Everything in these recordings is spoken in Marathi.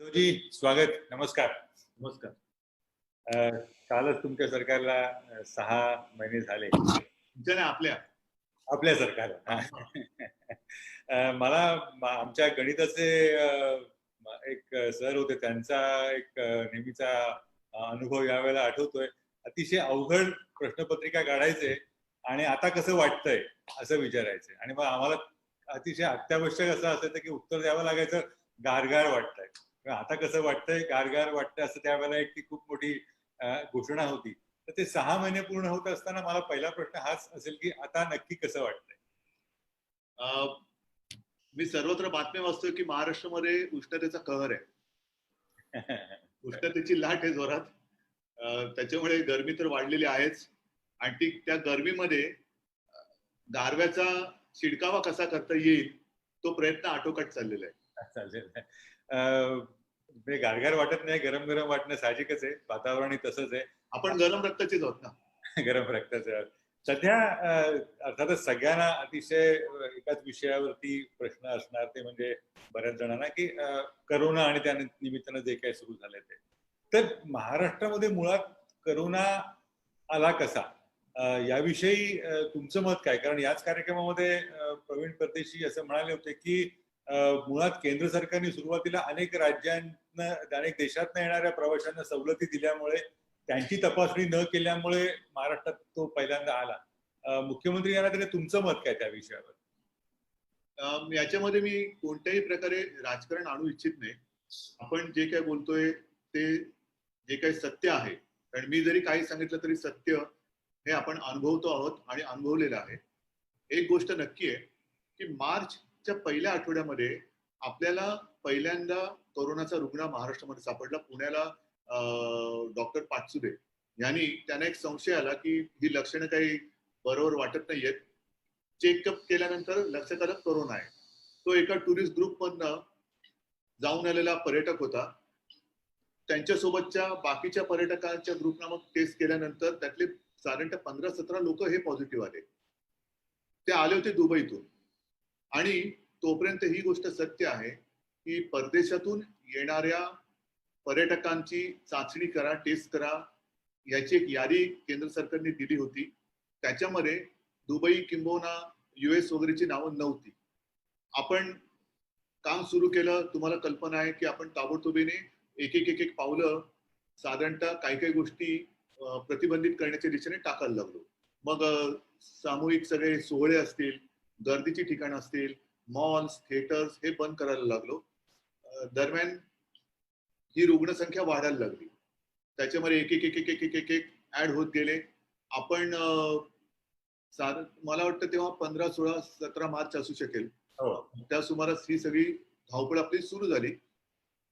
जी स्वागत, नमस्कार. नमस्कार. कालच तुमच्या सरकारला 6 महिने झाले. तुमच्या नाही आपल्या. आपल्या सरकारला. मला आमच्या गणिताचे एक सर होते, त्यांचा एक नेहमीचा अनुभव यावेळेला आठवतोय. अतिशय अवघड प्रश्नपत्रिका काढायचे आणि आता कसं वाटतंय असं विचारायचे आणि मग आम्हाला अतिशय अत्यावश्यक असं असायचं की उत्तर द्यावं लागायचं, गारगार वाटतंय. आता कसं वाटतंय, गारगार वाटतंय, असं त्यावेळेला एक ती खूप मोठी घोषणा होती. तर ते 6 महिने पूर्ण होत असताना मला पहिला प्रश्न हाच असेल की आता नक्की कसं वाटतंय? मी सर्वत्र बातम्या वाचतोय की महाराष्ट्रामध्ये उष्णतेचा कहर आहे. उष्णतेची लाट आहे जोरात. त्याच्यामुळे गरमी तर वाढलेली आहेच आणि त्या गरमीमध्ये गारव्याचा शिडकावा कसा करता येईल तो प्रयत्न आटोकाट चाललेला आहे. चालेल. गारगार वाटत नाही, गरम गरम वाटणं साहजिकच आहे. वातावरण तसंच आहे. आपण गरम रक्ताचेच आहोत ना. गरम रक्ताचं. सध्या अर्थातच सगळ्यांना अतिशय एकाच विषयावरती प्रश्न असणार, ते म्हणजे बऱ्याच जणांना की करोना आणि त्या निमित्तानं जे काही सुरू झालंय ते. तर महाराष्ट्रामध्ये मुळात करोना आला कसा, याविषयी तुमचं मत काय? कारण याच कार्यक्रमामध्ये प्रवीण परदेशी असं म्हणाले होते की मुळात केंद्र सरकारने सुरुवातीला अनेक राज्यांना, अनेक देशातनं येणाऱ्या प्रवाशांना सवलती दिल्यामुळे, त्यांची तपासणी न केल्यामुळे महाराष्ट्रात तो पहिल्यांदा आला. मुख्यमंत्री यांना तरी तुमचं मत काय त्या विषयावर? याच्यामध्ये मी कोणत्याही प्रकारे राजकारण आणू इच्छित नाही. आपण जे काही बोलतोय ते जे काही सत्य आहे, कारण मी जरी काही सांगितलं तरी सत्य हे आपण अनुभवतो आहोत आणि अनुभवलेलं आहे. एक गोष्ट नक्की आहे की मार्चच्या पहिल्या आठवड्यामध्ये आपल्याला पहिल्यांदा कोरोनाचा रुग्ण महाराष्ट्रामध्ये सापडला. पुण्याला डॉक्टर पाचुरे यांनी, त्यांना एक संशय आला की ही लक्षणं काही बरोबर वाटत नाहीयेत. चेकअप केल्यानंतर लक्षात आलं कोरोना आहे. तो एका टुरिस्ट ग्रुप मधनं जाऊन आलेला पर्यटक होता. त्यांच्यासोबतच्या बाकीच्या पर्यटकांच्या ग्रुपना मग टेस्ट केल्यानंतर त्यातले साधारणतः 15-17 लोक हे पॉझिटिव्ह आले. ते आले होते दुबईतून. आणि तोपर्यंत ही गोष्ट सत्य आहे की परदेशातून येणाऱ्या पर्यटकांची चाचणी करा, टेस्ट करा, याची एक यादी केंद्र सरकारने दिली होती. त्याच्यामध्ये दुबई किंबहुना US वगैरेची नावं नव्हती. आपण काम सुरू केलं. तुम्हाला कल्पना आहे की आपण ताबडतोबीने एक एक पावलं साधारणतः काही गोष्टी प्रतिबंधित करण्याच्या दिशेने टाकायला लागलो. मग सामूहिक सगळे सोहळे असतील, गर्दीची ठिकाणं असतील, मॉल्स, थिएटर्स हे बंद करायला लागलो. दरम्यान ही रुग्णसंख्या वाढायला लागली. त्याच्यामध्ये एक ऍड होत गेले. आपण मला वाटतं तेव्हा 15, 16, 17 मार्च असू शकेल. त्या सुमारास ही सगळी धावपळ आपली सुरू झाली.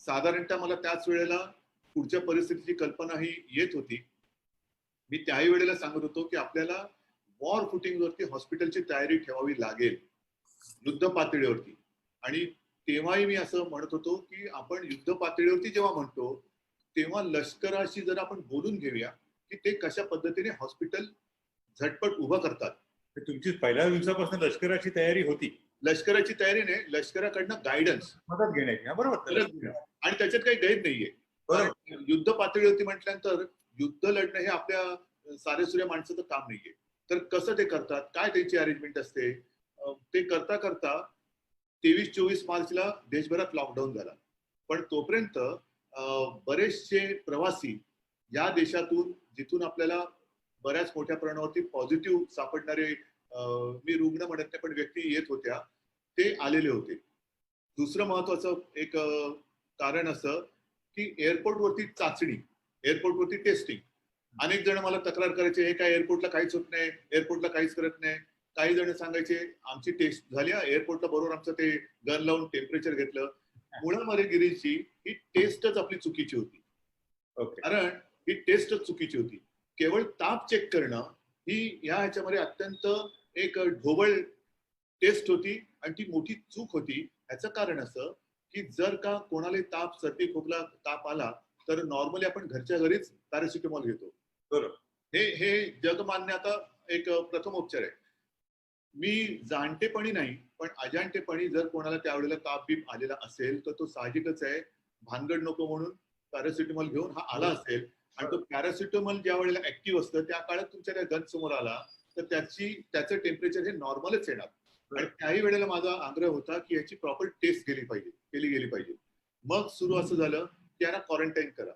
साधारणतः मला त्याच वेळेला पुढच्या परिस्थितीची कल्पना ही येत होती. मी त्याही वेळेला सांगत होतो की आपल्याला वॉर फुटिंगवरती हॉस्पिटलची तयारी ठेवावी लागेल, युद्ध पातळीवरती. आणि तेव्हाही मी असं म्हणत होतो की आपण युद्ध पातळीवरती जेव्हा म्हणतो तेव्हा लष्कराशी जर आपण बोलून घेऊया की ते कशा पद्धतीने हॉस्पिटल झटपट उभं करतात. तुमची पहिल्या दिवसापासून लष्कराची तयारी होती? लष्कराची तयारी नाही, लष्कराकडनं गायडन्स, मदत घेण्याची. बरोबर. आणि त्याच्यात काही गैर नाहीये. युद्ध पातळीवरती म्हटल्यानंतर युद्ध लढणं हे आपल्या सारेसुऱ्या माणसाचं काम नाहीये. तर कसं ते करतात, काय त्यांची अरेंजमेंट असते, ते करता करता 23-24 मार्चला देशभरात लॉकडाऊन झाला. पण तोपर्यंत बरेचसे प्रवासी या देशातून, जिथून आपल्याला बऱ्याच मोठ्या प्रमाणावरती पॉझिटिव्ह सापडणारे, मी रुग्ण म्हणत नाही पण व्यक्ती येत होत्या, ते आलेले होते. दुसरं महत्वाचं एक कारण असं की एअरपोर्टवरती चाचणी, एअरपोर्टवरती टेस्टिंग. अनेक जण मला तक्रार करायचे, हे काय एअरपोर्टला काहीच होत नाही, एअरपोर्टला काहीच करत नाही. काही जण सांगायचे आमची टेस्ट झाली, एअरपोर्टला बरोबर आमचं ते गन लावून टेम्परेचर घेतलं. मुळामध्ये गिरीशची ही टेस्टच आपली चुकीची होती. कारण ही टेस्टच चुकीची होती. केवळ ताप चेक करणं ही या ह्याच्यामध्ये अत्यंत एक ढोबळ टेस्ट होती आणि ती मोठी चूक होती. ह्याचं कारण असं की जर का कोणाला ताप, सर्दी, खोकला, ताप आला तर नॉर्मली आपण घरच्या घरीच पॅरासिटामॉल घेतो. बरोबर. हे जगमान्य आता एक प्रथम उपचार आहे. मी जाणतेपणी नाही पण अजाणतेपणी जर कोणाला त्यावेळेला ताप बीप आलेला असेल तर तो साहजिकच आहे भानगड नको म्हणून पॅरासिटामॉल घेऊन हा आला असेल आणि तो पॅरासिटामॉल ज्या वेळेला ऍक्टिव्ह असतं त्या काळात तुमच्या त्या गन समोर आला तर त्याचं टेम्परेचर हे नॉर्मलच येणार आणि त्याही वेळेला माझा आग्रह होता की याची प्रॉपर टेस्ट केली गेली पाहिजे. मग सुरू असं झालं की यांना क्वारंटाईन करा.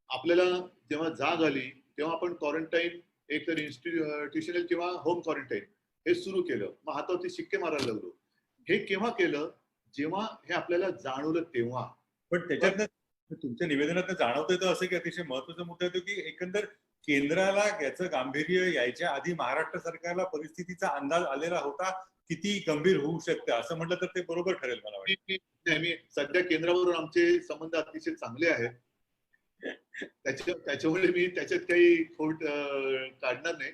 आपल्याला जेव्हा जाग आली तेव्हा आपण क्वारंटाईन एक तर इन्स्टिट्यूशनल किंवा होम क्वारंटाईन हे सुरू केलं. मग हातावरती शिक्के मारायला लागलो. हे केव्हा केलं? जेव्हा हे आपल्याला जाणवलं तेव्हा. पण त्याच्यातनं तुमच्या निवेदनात जाणवतं येतं असं की अतिशय महत्वाचा मुद्दा येतो की एकंदर केंद्राला याचं गांभीर्य यायच्या आधी महाराष्ट्र सरकारला परिस्थितीचा अंदाज आलेला होता, किती गंभीर होऊ शकतं असं म्हटलं तर ते बरोबर ठरेल मला वाटतं. मी सध्या केंद्राबरोबर आमचे संबंध अतिशय चांगले आहेत. त्याच्यामुळे मी त्याच्यात काही खोट काढणार नाही.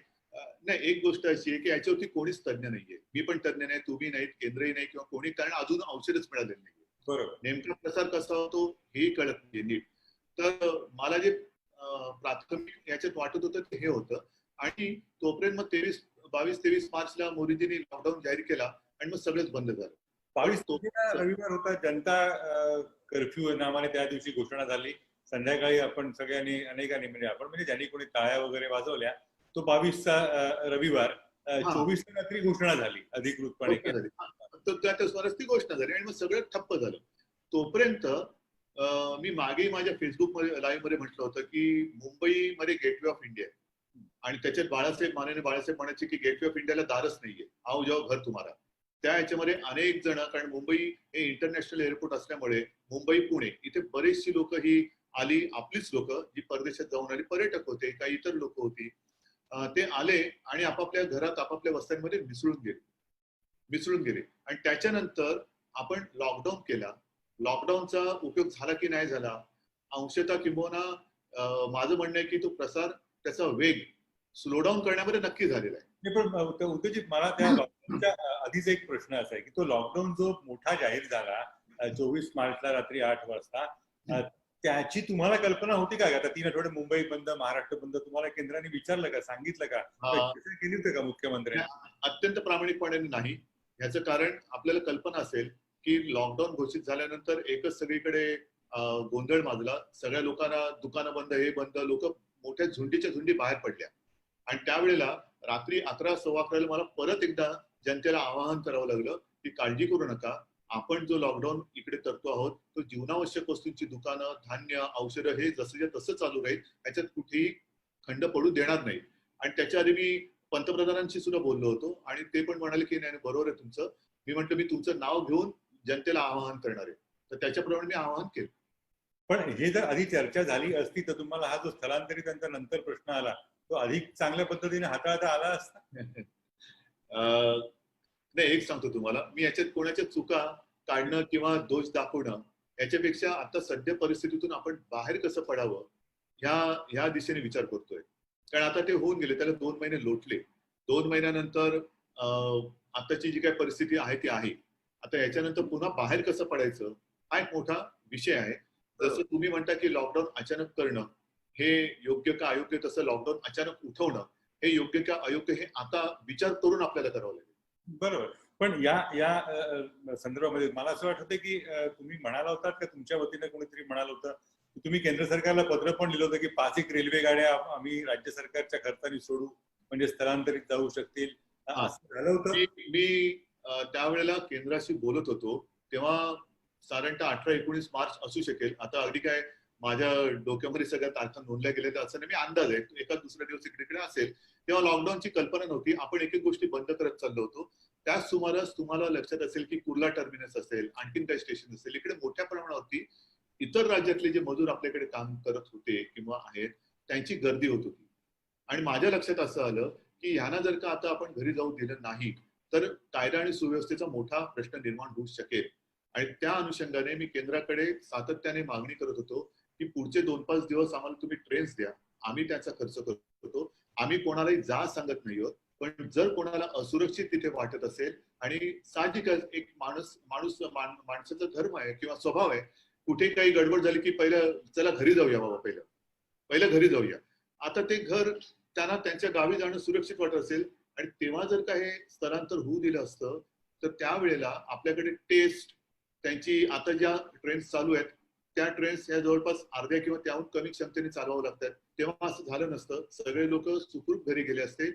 नाही, एक गोष्ट अशी आहे की याच्यावरती कोणीच तज्ञ नाहीये. मी पण तज्ञ नाही, तुम्ही नाहीत, केंद्रही नाही किंवा कोणी, कारण अजून औषधच मिळालेलं नाही. बरोबर. नेमका प्रसार कसा होतो हेही कळत नाहीये नीट. तर मला जे प्राथमिक याच्यात वाटत होतं ते हे होतं आणि तोपर्यंत मग 22-23 मार्चला मोदीजींनी लॉकडाऊन जाहीर केला आणि मग सगळंच बंद झालं. 22 तारखेला रविवार होता, जनता कर्फ्यू नावाने त्या दिवशी घोषणा झाली. संध्याकाळी आपण सगळ्यांनी अनेकांनी म्हणजे ज्यांनी कोणी टाळ्या वगैरे वाजवल्या, तो 22चा रविवार 24 रात्री घोषणा झाली अधिकृतपणे. त्या स्वरच ती घोषणा झाली आणि मग सगळं ठप्प झालं. तोपर्यंत मी मागे माझ्या फेसबुक लाईव्ह मध्ये म्हटलं होतं की मुंबईमध्ये गेटवे ऑफ इंडिया आणि त्याच्यात माननीय बाळासाहेब म्हणायचे की गेटवे ऑफ इंडियाला दारच नाहीये, आओ जाओ घर तुम्हाला. त्या याच्यामध्ये अनेक जण, कारण मुंबई हे इंटरनॅशनल एअरपोर्ट असल्यामुळे मुंबई पुणे इथे बरेचशी लोक ही आली, आपलीच लोक जी परदेशात जाऊन आली, पर्यटक होते, काही इतर लोक होती, ते आले आणि आपापल्या घरात आपापल्या वस्त्यांमध्ये मिसळून गेले आणि त्याच्यानंतर आपण लॉकडाऊन केला. लॉकडाऊनचा उपयोग झाला की नाही झाला, अंशतः किंबहुना माझं म्हणणं आहे की तो प्रसार, त्याचा वेग स्लो डाऊन करण्यामध्ये नक्की झालेला आहे. पण उत्तेजित मला त्या लॉकडाऊनच्या आधीच एक प्रश्न असा आहे की तो लॉकडाऊन जो मोठा जाहीर झाला 24 मार्चला रात्री 8 वाजता, त्याची तुम्हाला कल्पना होती का? आता 3 आठवडे मुंबई बंद, महाराष्ट्र बंद, तुम्हाला केंद्राने विचारलं का, सांगितलं का, केली होती का मुख्यमंत्र्यांनी? अत्यंत प्रामाणिकपणे नाही. याचं कारण आपल्याला कल्पना असेल की लॉकडाऊन घोषित झाल्यानंतर एकच सगळीकडे गोंधळ माजला. सगळ्या लोकांना दुकानं बंद, हे बंद, लोक मोठ्या झुंडीच्या झुंडी बाहेर पडल्या आणि त्यावेळेला रात्री 11-11:15 मला परत एकदा जनतेला आवाहन करावं लागलं की काळजी करू नका, आपण जो लॉकडाऊन इकडे करतो आहोत तो जीवनावश्यक वस्तूंची दुकानं, धान्य, औषधं हे जसं तसं चालू राहील, त्याच्यात कुठेही खंड पडू देणार नाही. आणि त्याच्या आधी मी पंतप्रधानांशी सुद्धा बोललो होतो आणि ते पण म्हणाले की नाही बरोबर आहे तुमचं. मी म्हटलं मी तुमचं नाव घेऊन जनतेला आवाहन करणार आहे, तर त्याच्याप्रमाणे मी आवाहन केलं. पण हे जर आधी चर्चा झाली असती तर तुम्हाला हा जो स्थलांतरितांचा नंतर प्रश्न आला तो अधिक चांगल्या पद्धतीने हाताळता आला असता. नाही, एक सांगतो तुम्हाला, मी याच्यात कोणाच्या चुका काढणं किंवा दोष दाखवणं याच्यापेक्षा आता सध्या परिस्थितीतून आपण बाहेर कसं पडावं ह्या दिशेने विचार करतोय. कारण आता ते होऊन गेले, त्याला 2 महिने लोटले. 2 महिन्यानंतर आताची जी काही परिस्थिती आहे ती आहे. आता याच्यानंतर पुन्हा बाहेर कसं पडायचं हा एक मोठा विषय आहे. जसं तुम्ही म्हणता की लॉकडाऊन अचानक करणं हे योग्य का अयोग्य, तसं लॉकडाऊन अचानक उठवणं हे योग्य का अयोग्य हे आता विचार करून आपल्याला करावं लागेल. बरोबर. पण या संदर्भामध्ये मला असं वाटतं की तुम्ही म्हणाला होता का, तुमच्या वतीने कोणीतरी म्हणाल होतं, तुम्ही केंद्र सरकारला पत्र पण लिहिलं होतं की 5 एक रेल्वे गाड्या आम्ही राज्य सरकारच्या खर्चाने सोडू, म्हणजे स्थलांतरित जाऊ शकतील, असं झालं होतं. मी त्यावेळेला केंद्राशी बोलत होतो तेव्हा साधारणतः 18-19 मार्च असू शकेल. आता अगदी काय माझ्या डोक्यामध्ये सगळ्या तारखा नोंदल्या गेल्या तर असं नाही, मी अंदाज आहे एका दुसऱ्या दिवस इकडे असेल. तेव्हा लॉकडाऊनची कल्पना नव्हती, आपण एक एक गोष्टी बंद करत चाललो होतो. त्याच सुमारास तुम्हाला लक्षात असेल की कुर्ला टर्मिनस असेल, आणखीन काही स्टेशन असेल, इकडे मोठ्या प्रमाणावरती इतर राज्यातले जे मजूर आपल्याकडे काम करत होते किंवा आहेत त्यांची गर्दी होत होती. आणि माझ्या लक्षात असं आलं की ह्यांना जर का आता आपण घरी जाऊ दिलं नाही तर कायदा आणि सुव्यवस्थेचा मोठा प्रश्न निर्माण होऊ शकेल. आणि त्या अनुषंगाने मी केंद्राकडे सातत्याने मागणी करत होतो की पुढचे 2-5 दिवस आम्हाला तुम्ही ट्रेन्स द्या, आम्ही त्याचा खर्च करतो, आम्ही कोणालाही जा सांगत नाही आहोत. पण जर कोणाला असुरक्षित तिथे वाटत असेल, आणि साहजिकच एक माणसाचा धर्म आहे किंवा स्वभाव आहे, कुठे काही गडबड झाली की पहिलं चला घरी जाऊया बाबा, पहिलं घरी जाऊया. आता ते घर त्यांना त्यांच्या गावी जाणं सुरक्षित वाटत असेल आणि तेव्हा जर का हे स्थलांतर होऊ दिलं असतं तर त्यावेळेला आपल्याकडे टेस्ट, त्यांची आता ज्या ट्रेन्स चालू आहेत त्या ट्रेन्स ह्या जवळपास अर्ध्या किंवा त्याहून कमी क्षमतेने चालवावं लागतात. तेव्हा असं झालं नसतं. सगळे लोक सुखरूप घरी गेले असते,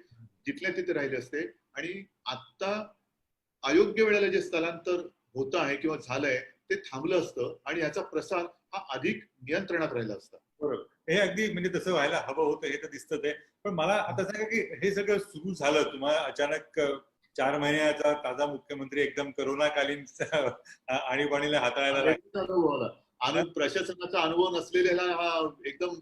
जिथल्या तिथे राहिले असते. आणि आता अयोग्य वेळेला जे स्थलांतर होत आहे किंवा झालंय ते थांबलं असतं आणि याचा प्रसार हा अधिक नियंत्रणात राहिला असता. बरोबर. हे अगदी म्हणजे तसं व्हायला हवं होतं हे तर दिसतं ते. पण मला आता सांगा की हे सगळं सुरू झालं तुम्हाला अचानक 4 महिन्याचा ताजा मुख्यमंत्री एकदम करोनाकालीन आणीबाणीला हाताळायला लागला. अनुभव आला. आणि प्रशासनाचा अनुभव नसलेला हा एकदम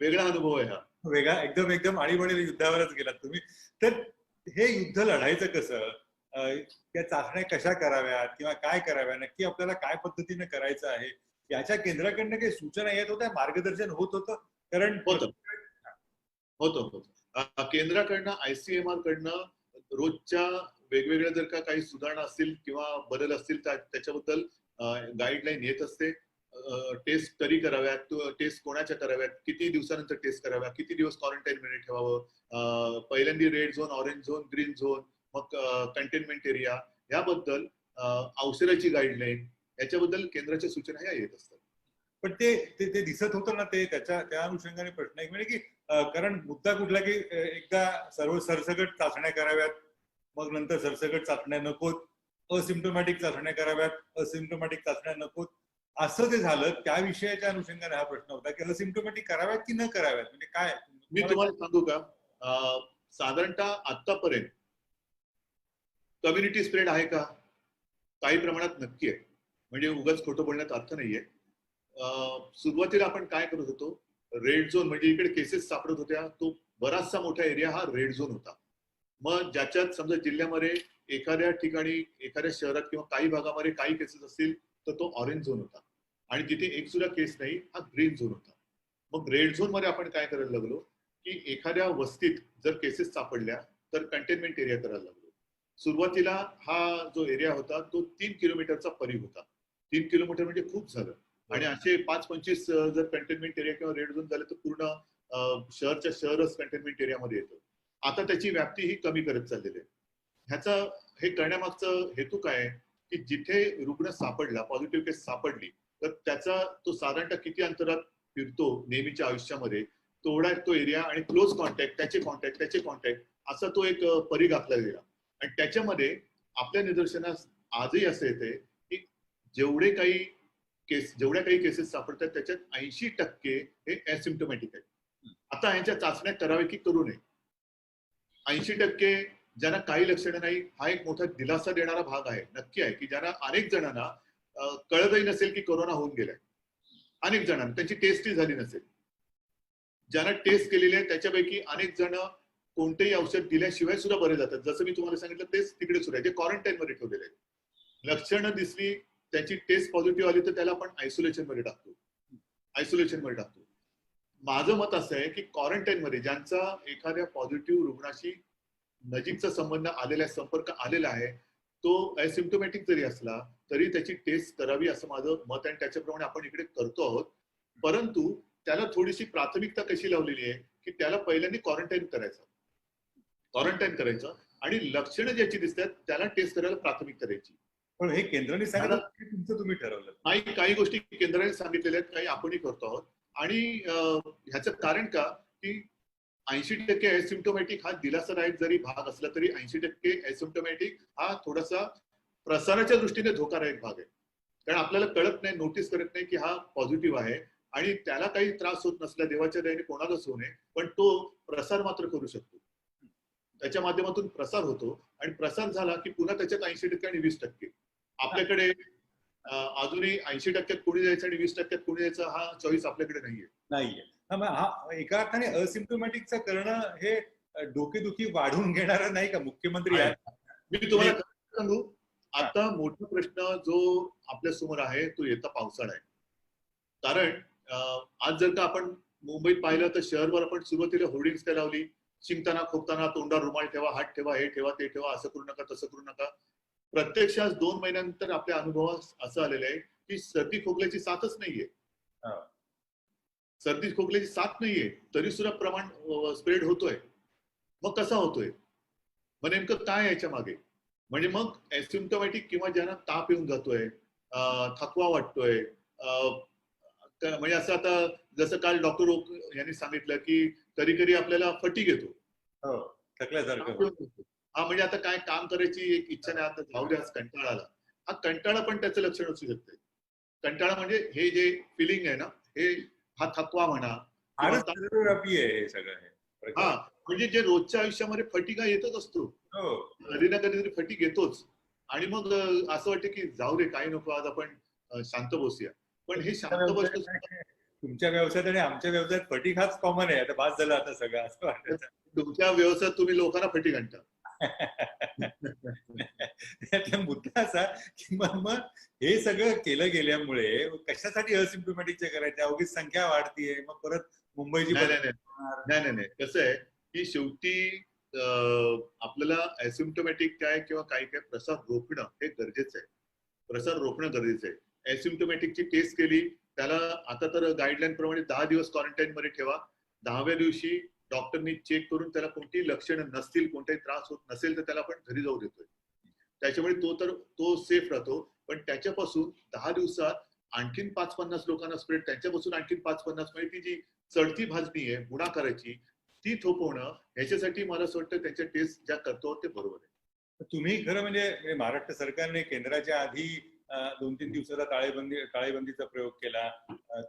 वेगळा अनुभव आहे हा. वेगळा एकदम एकदम आणीबाणीला युद्धावरच गेलात तुम्ही. तर हे युद्ध लढायचं कसं? त्या चाचण्या कशा कराव्यात किंवा काय कराव्या, नक्की आपल्याला काय पद्धतीने करायचं आहे याच्या केंद्राकडनं काही सूचना येत होत्या, मार्गदर्शन होत होतं? कारण होतं केंद्राकडनं ICMR कडनं रोजच्या वेगवेगळ्या जर का काही सुधारणा असतील किंवा बदल असतील त्याच्याबद्दल गाईडलाईन येत असते. टेस्ट कधी कराव्यात, टेस्ट कोणाच्या कराव्यात, किती दिवसानंतर टेस्ट कराव्या, किती दिवस क्वारंटाईन मध्ये ठेवावं, पहिल्यांदा red zone, orange zone, green zone, मग कंटेनमेंट एरिया, याबद्दल औषधाची गाईडलाईन याच्याबद्दल केंद्राच्या सूचना ह्या येत असतात. पण ते दिसत होतं ना, ते त्या अनुषंगाने प्रश्न एक म्हणजे की कारण मुद्दा कुठला की एकदा सर्व सरसकट चाचण्या कराव्यात, मग नंतर सरसकट चाचण्या नकोत, असिम्प्टोमॅटिक चाचण्या कराव्यात, असिम्प्टोमॅटिक चाचण्या नकोत, असं ते झालं. त्या विषयाच्या अनुषंगाने हा प्रश्न होता की असिम्प्टोमॅटिक कराव्यात की न कराव्यात, म्हणजे काय मी तुम्हाला सांगू का, साधारणतः आतापर्यंत कम्युनिटी स्प्रेड आहे का? काही प्रमाणात नक्की आहे. म्हणजे उगाच खोटं बोलण्यात अर्थ नाहीये. सुरुवातीला आपण काय करत होतो, रेड झोन म्हणजे इकडे केसेस सापडत होत्या, तो बराचसा मोठा एरिया हा रेड झोन होता. मग ज्याच्यात समजा जिल्ह्यामध्ये एखाद्या ठिकाणी, एखाद्या शहरात किंवा काही भागामध्ये काही केसेस असतील तर तो ऑरेंज झोन होता. आणि जिथे एक सुद्धा केस नाही हा ग्रीन झोन होता. मग रेड झोन मध्ये आपण काय करायला लागलो की एखाद्या वस्तीत जर केसेस सापडल्या तर कंटेनमेंट एरिया करायला लागलो. सुरुवातीला हा जो एरिया होता तो 3 किलोमीटरचा परीघ होता. 3 किलोमीटर म्हणजे खूप झालं. आणि असे 5-25 जर कंटेनमेंट एरिया किंवा रेड झोन झाले तर पूर्ण शहरच्या शहरच कंटेनमेंट एरियामध्ये येतं. आता त्याची व्याप्ती ही कमी करत चाललेली आहे. ह्याचा हे करण्यामागचं हेतू काय आहे की जिथे रुग्ण सापडला, पॉझिटिव्ह केस सापडली, तर त्याचा तो साधारणतः किती अंतरात फिरतो नेहमीच्या आयुष्यामध्ये, तेवढा तो एरिया आणि क्लोज कॉन्टॅक्ट, त्याचे कॉन्टॅक्ट असा तो एक परीघ आखला गेला. आणि त्याच्यामध्ये आपल्या निदर्शनास आजही असं येते की जेवढ्या काही केसेस सापडतात त्याच्यात 80% हे असिम्प्टोमॅटिक आहेत. आता यांच्या चाचण्या करावे की करू नये. 80% ज्यांना काही लक्षणं नाही, हा एक मोठा दिलासा देणारा भाग आहे. नक्की आहे की ज्यांना अनेक जणांना कळतही नसेल की कोरोना होऊन गेलाय. अनेक जणांना त्यांची टेस्टही झाली नसेल. ज्यांना टेस्ट केलेली आहे त्याच्यापैकी अनेक जण कोणतेही औषध दिल्याशिवाय सुद्धा बरे जातात. जसं मी तुम्हाला सांगितलं तेच तिकडे सुरू आहे, जे क्वारंटाईन मध्ये ठेवलेले आहेत. लक्षणं दिसली, त्याची टेस्ट पॉझिटिव्ह आली तर त्याला आपण आयसोलेशन मध्ये टाकतो. माझं मत असं आहे की क्वारंटाईन मध्ये ज्यांचा एखाद्या पॉझिटिव्ह रुग्णाशी नजीकचा संबंध आलेला आहे, संपर्क आलेला आहे, तो असिम्प्टोमॅटिक जरी असला तरी त्याची टेस्ट करावी असं माझं मत आहे. आणि त्याच्याप्रमाणे आपण इकडे करतो आहोत. परंतु त्याला थोडीशी प्राथमिकता कशी लावलेली आहे की त्याला पहिल्यांदा क्वारंटाईन करायचं आणि लक्षणं ज्याची दिसतात त्याला टेस्ट करायला प्राथमिकता द्यायची. पण हे केंद्राने सांगितलं की तुमचं तुम्ही ठरवलं? काही गोष्टी केंद्राने सांगितलेल्या आहेत, काही आपणही करतो आहोत. आणि ह्याचं कारण का की 80% असिम्प्टोमॅटिक हा दिलासादायक जरी भाग असला तरी 80% असिम्प्टोमॅटिक हा थोडासा प्रसाराच्या दृष्टीने धोकादायक भाग आहे. कारण आपल्याला कळत नाही, नोटीस करत नाही की हा पॉझिटिव्ह आहे आणि त्याला काही त्रास होत नसला, देवाच्या दयेने कोणालाच होऊ नये, पण तो प्रसार मात्र करू शकतो. त्याच्या माध्यमातून प्रसार होतो आणि प्रसार झाला की पुन्हा त्याच्यात 80% आणि 20%. आपल्याकडे अजूनही 80% कोणी द्यायचं आणि 20% कोणी द्यायचं हा चॉईस आपल्याकडे नाहीये. हा एका अर्थाने असिम्प्टोमॅटिकचं करणं हे डोकेदुखी वाढवून घेणारं नाही का मुख्यमंत्री आहे? मी तुम्हाला सांगू, आता मोठा प्रश्न जो आपल्या समोर आहे तो येता पावसाळा आहे. कारण आज जर का आपण मुंबईत पाहिलं तर शहरभर आपण सुरुवातीला होर्डिंग्स काय लावली, शिंकताना खोकताना तोंडावर रुमाल ठेवा, हात ठेवा, हे ठेवा, ते ठेवा, असं करू नका, तसं करू नका. प्रत्यक्षात 2 महिन्यानंतर आपल्या अनुभवास असं आलेलं आहे की सर्दी खोकल्याची साथच नाहीये. सर्दी खोकल्याची साथ नाहीये तरी सुद्धा प्रमाण स्प्रेड होतोय. मग कसा होतोय? मग नेमकं काय याच्या मागे? म्हणजे मग एसिम्प्टोमॅटिक किंवा ज्यांना ताप येऊन जातोय, थकवा वाटतोय, म्हणजे असं आता जसं काल डॉक्टर यांनी सांगितलं की कधी कधी आपल्याला फटीग येतो. हो, थकल्यासारखं. हा म्हणजे आता काय काम करायची एक इच्छा नाही, आता जाऊ द्या, आज कंटाळा आला. हा कंटाळा पण त्याचं लक्षण असू शकते. कंटाळा म्हणजे हे जे फिलिंग आहे ना, हे हा थकवा म्हणा किंवा फारच सर्वव्यापी आहे हे सगळं हे हा प्रकार. म्हणजे जे रोजच्या आयुष्यामध्ये फटिगा येतच असतो, हो. कधी ना कधीतरी फटीग येतोच. आणि मग असं वाटतं की जाऊ दे, काही नको, आज आपण शांत बसूया. पण हे तुमच्या शांत बसणं व्यवसायात तुमच्या व्यवसायात आणि आमच्या व्यवसायात फटीग हाच कॉमन आहे. आता बास झालं आता सगळं असं वाटतं. तुमच्या व्यवसायात तुम्ही लोकांना फटीग आणता. त्यातला मुद्दा असा की मग हे सगळं केलं गेल्यामुळे कशासाठी असिम्प्टोमॅटिकचे करायचे, अवघीच संख्या वाढतीये, मग परत मुंबईची नाही नाही नाही नाही नाही कसं आहे की शेवटी आपल्याला असिम्प्टोमॅटिक काय किंवा काही काय प्रसार रोखणं हे गरजेचं आहे. प्रसार रोखणं गरजेचं आहे. असिम्प्टोमॅटिकची टेस्ट केली, त्याला आता तर गाईडलाईन प्रमाणे 10 दिवस क्वारंटाईन मध्ये ठेवा. 10व्या दिवशी डॉक्टरनी चेक करून त्याला कोणतीही लक्षणं नसतील, कोणताही त्रास होत नसेल तर त्याला आपण घरी जाऊ देतोय. त्याच्यामुळे तो सेफ राहतो. पण त्याच्यापासून 10 दिवसात आणखीन 5-50 लोकांना स्प्रेड, त्यांच्यापासून आणखीन 5-50, म्हणजे ती जी चढती भाजणी आहे गुणाकाराची, ती थोपवणं, ह्याच्यासाठी मला असं वाटतं त्यांच्या टेस्ट ज्या करतो ते बरोबर आहे. तुम्ही खरं म्हणजे महाराष्ट्र सरकारने केंद्राच्या आधी 2-3 दिवसाचा टाळेबंदीचा प्रयोग केला,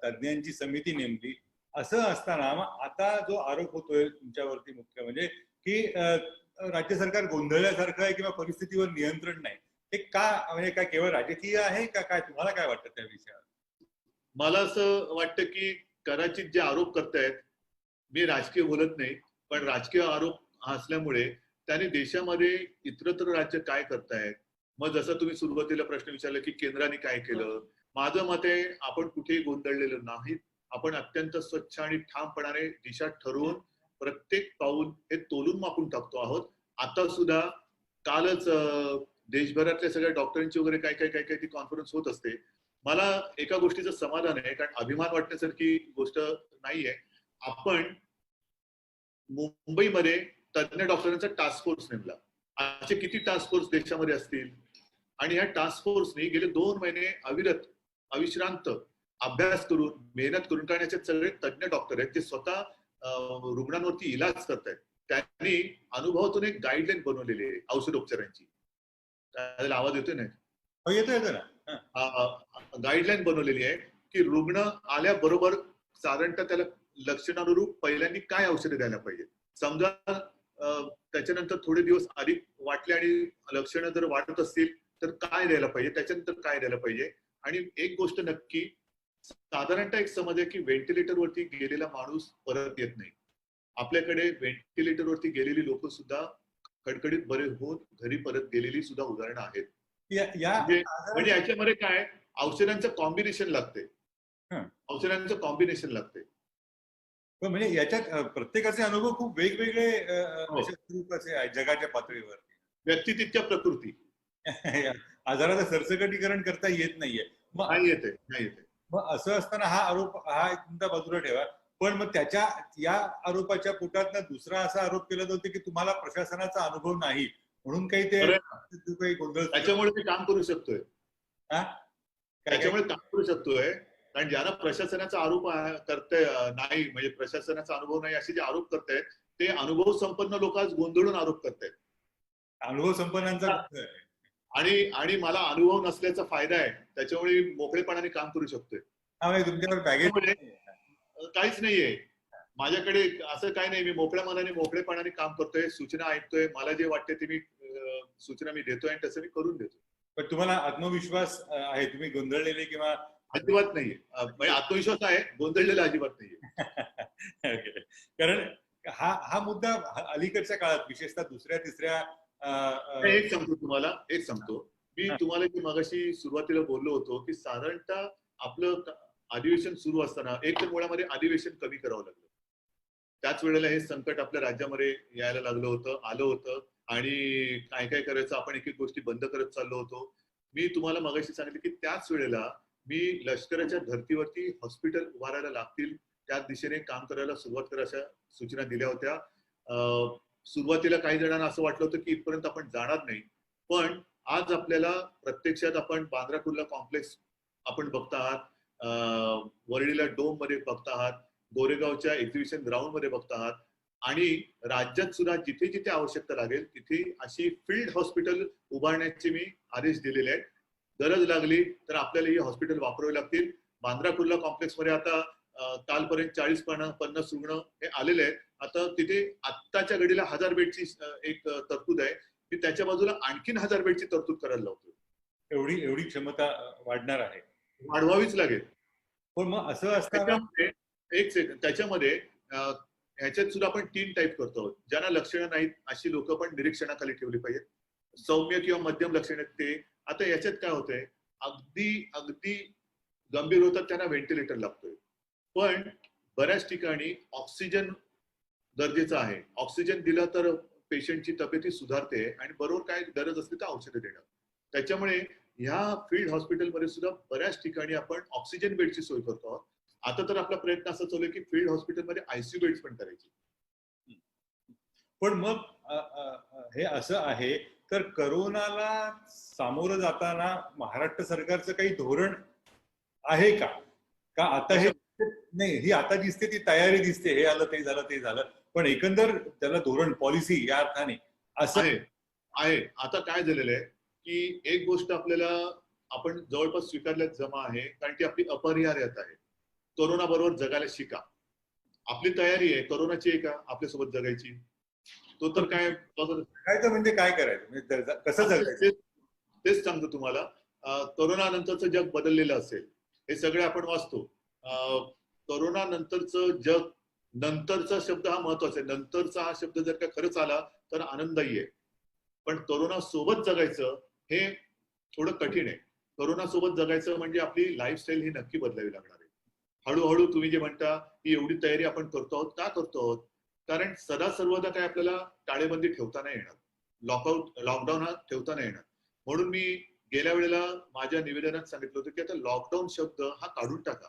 तज्ज्ञांची समिती नेमली. असं असताना मग आता जो आरोप होतोय तुमच्यावरती मुख्य म्हणजे की राज्य सरकार गोंधळल्यासारखं आहे किंवा परिस्थितीवर नियंत्रण नाही, हे का, म्हणजे काय केवळ राजकीय आहे का काय, तुम्हाला काय वाटतं त्या विषयावर? मला असं वाटतं की कदाचित जे आरोप करतायत, मी राजकीय बोलत नाही, पण राजकीय आरोप असल्यामुळे त्याने देशामध्ये इतरत्र राज्य काय करतायत, मग जसं तुम्ही सुरुवातीला प्रश्न विचारला की केंद्राने काय केलं, माझं मत आहे आपण कुठेही गोंधळलेलो नाही. आपण अत्यंत स्वच्छ आणि ठामपणाने दिशा ठरवून प्रत्येक पाऊल हे तोलून मापून टाकतो आहोत. आता सुद्धा कालच देशभरातल्या सगळ्या डॉक्टरांची वगैरे काय काय काय काय ती कॉन्फरन्स होत असते. मला एका गोष्टीचं समाधान आहे, कारण अभिमान वाटण्यासारखी गोष्ट नाहीये. आपण मुंबईमध्ये तज्ञ डॉक्टरांचा टास्क फोर्स नेमला. असे किती टास्क फोर्स देशामध्ये असतील, आणि ह्या टास्क फोर्सने गेले 2 महिने अविश्रांत अभ्यास करून, मेहनत करून, कारण याच्यात सगळे तज्ञ डॉक्टर आहेत जे स्वतः रुग्णांवरती इलाज करतायत. त्यांनी अनुभवातून एक गाईडलाईन बनवलेली आहे औषधोपचारांची. त्याला आवाज येतोय नाही? येतो ना. गाईडलाईन बनवलेली आहे की रुग्ण आल्याबरोबर साधारणतः त्याला लक्षणानुरूप पहिल्यांदा काय औषधे द्यायला पाहिजे. समजा त्याच्यानंतर थोडे दिवस अधिक वाटले आणि लक्षणं जर वाढत असतील तर काय द्यायला पाहिजे, त्याच्यानंतर काय द्यायला पाहिजे. आणि एक गोष्ट नक्की, साधारणतः एक समज आहे की व्हेंटिलेटरवरती गेलेला माणूस परत येत नाही. आपल्याकडे व्हेंटिलेटरवरती गेलेली लोक सुद्धा कडकडीत बरे होऊन घरी परत गेलेली सुद्धा उदाहरणं आहेत. म्हणजे याच्यामध्ये काय, औषधांचं कॉम्बिनेशन लागते, औषधांचं कॉम्बिनेशन लागते. म्हणजे याच्यात प्रत्येकाचे अनुभव खूप वेगवेगळे स्वरूपाचे आहेत जगाच्या पातळीवर. व्यक्ती तितक्या प्रकृती. आजाराचं सरसकटीकरण करता येत नाहीये. नाही येते. मग असं असताना हा आरोप हा तुमच्या बाजूला ठेवा, पण मग त्याच्या या आरोपाच्या पोटात दुसरा असा आरोप केला जातो की तुम्हाला प्रशासनाचा अनुभव नाही म्हणून काही ते गोंधळ. त्याच्यामुळे मी काम करू शकतोय, त्याच्यामुळे काम करू शकतोय. कारण ज्यांना प्रशासनाचा आरोप करताय नाही, म्हणजे प्रशासनाचा अनुभव नाही असे जे आरोप करतायत, ते अनुभव संपन्न लोक आज गोंधळून आरोप करतायत. अनुभव संपन्नांचा आणि मला अनुभव नसल्याचा फायदा आहे, त्याच्यामुळे मोकळेपणाने काम करू शकतोय. तुमच्यावर बॅगेज काहीच नाहीये माझ्याकडे, असं काही नाही. मी मोकळ्या मनाने मोकळेपणाने काम करतोय, सूचना ऐकतोय, मला जे वाटते ते मी सूचना मी देतोय आणि तसं मी करून देतोय. पण तुम्हाला आत्मविश्वास आहे, तुम्ही गोंधळलेले किंवा? अजिबात नाहीये. म्हणजे आत्मविश्वास आहे, गोंधळलेला अजिबात नाहीये. कारण हा मुद्दा अलीकडच्या काळात विशेषतः दुसऱ्या तिसऱ्या एक सांगतो मी तुम्हाला की मगाशी सुरुवातीला बोललो होतो की साधारणतः आपलं अधिवेशन सुरू असताना एक तर मुळामध्ये अधिवेशन कमी करावं लागलं. त्याच वेळेला हे संकट आपल्या राज्यामध्ये यायला लागलं होतं, आलं होतं, आणि काय काय करायचं आपण एक एक गोष्टी बंद करत चाललो होतो. मी तुम्हाला मगाशी सांगितलं की त्याच वेळेला मी लष्कराच्या धर्तीवरती हॉस्पिटल उभारायला लागतील त्या दिशेने काम करायला सुरुवात करा अशा सूचना दिल्या होत्या. सुरुवातीला काही जणांना असं वाटलं होतं की इथपर्यंत आपण जाणार नाही, पण आज आपल्याला प्रत्यक्षात आपण बांद्रा कुर्ला कॉम्प्लेक्स आपण बघता आहात, वरळीला डोम मध्ये बघता आहात, गोरेगावच्या एक्झिबिशन ग्राउंड मध्ये बघता आहात, आणि राज्यात सुद्धा जिथे जिथे आवश्यकता लागेल तिथे अशी फील्ड हॉस्पिटल उभारण्याचे मी आदेश दिलेले आहेत. गरज लागली तर आपल्याला ही हॉस्पिटल वापरावी लागतील. बांद्रा कुर्ला कॉम्प्लेक्स मध्ये आता कालपर्यंत 40-50 रुग्ण हे आलेले आहेत. आता तिथे आत्ताच्या घडीला 1000 बेडची एक तरतूद आहे, की त्याच्या बाजूला आणखीन 1000 बेडची तरतूद करायला लावतो. एवढी क्षमता वाढणार आहे, वाढवावीच लागेल. पण मग असं असताना त्याच्यामध्ये एक सेकंड, त्याच्यामध्ये ह्याच्यात सुद्धा आपण 3 टाईप करतो. ज्यांना लक्षणं नाहीत अशी लोक पण निरीक्षणाखाली ठेवली पाहिजेत. सौम्य किंवा मध्यम लक्षण आहेत ते. आता याच्यात काय होतंय, अगदी गंभीर होतात त्यांना व्हेंटिलेटर लागतोय, पण बऱ्याच ठिकाणी ऑक्सिजन गरजेचं आहे. ऑक्सिजन दिला तर पेशंटची तब्येती सुधारते आणि बरोबर काय गरज असते तर औषधं देणं. त्याच्यामुळे ह्या फील्ड हॉस्पिटलमध्ये सुद्धा बऱ्याच ठिकाणी आपण ऑक्सिजन बेडची सोय करतो आहोत. आता तर आपला प्रयत्न असा चालू आहे की फील्ड हॉस्पिटलमध्ये आयसीयू बेड्स पण करायची. पण मग हे असं आहे तर करोनाला सामोरं जाताना महाराष्ट्र सरकारचं काही धोरण आहे का? का आता हे नाही, ही आता दिसते ती तयारी दिसते, हे आलं ते झालं ते झालं, पण एकंदर त्याला धोरण पॉलिसी या अर्थाने असं आहे. आता काय झालेलं आहे की एक गोष्ट आपल्याला आपण जवळपास स्वीकारल्यात जमा आहे, कारण ती आपली अपरिहार्यता आहे. कोरोना बरोबर जगायला शिका. आपली तयारी आहे कोरोनाची आहे का आपल्यासोबत जगायची? तो तर काय तर म्हणजे काय करायचं, म्हणजे कसं जगायचं तेच सांगतो तुम्हाला. कोरोना नंतरचं जग बदललेलं असेल हे सगळे आपण वाचतो. कोरोना नंतरचं जग, नंतरचा शब्द हा महत्वाचा आहे. नंतरचा हा शब्द जर का खरंच आला तर आनंददायी आहे, पण कोरोना सोबत जगायचं हे थोडं कठीण आहे. कोरोना सोबत जगायचं म्हणजे आपली लाईफस्टाईल ही नक्की बदलावी लागणार आहे. हळूहळू तुम्ही जे म्हणता की एवढी तयारी आपण करतो आहोत, का करतो आहोत? कारण सदा सर्वदा काय आपल्याला टाळेबंदी ठेवता नाही येणार, लॉकडाऊन हा ठेवता नाही येणार. म्हणून मी गेल्या वेळेला माझ्या निवेदनात सांगितलं होतं की आता लॉकडाऊन शब्द हा काढून टाका.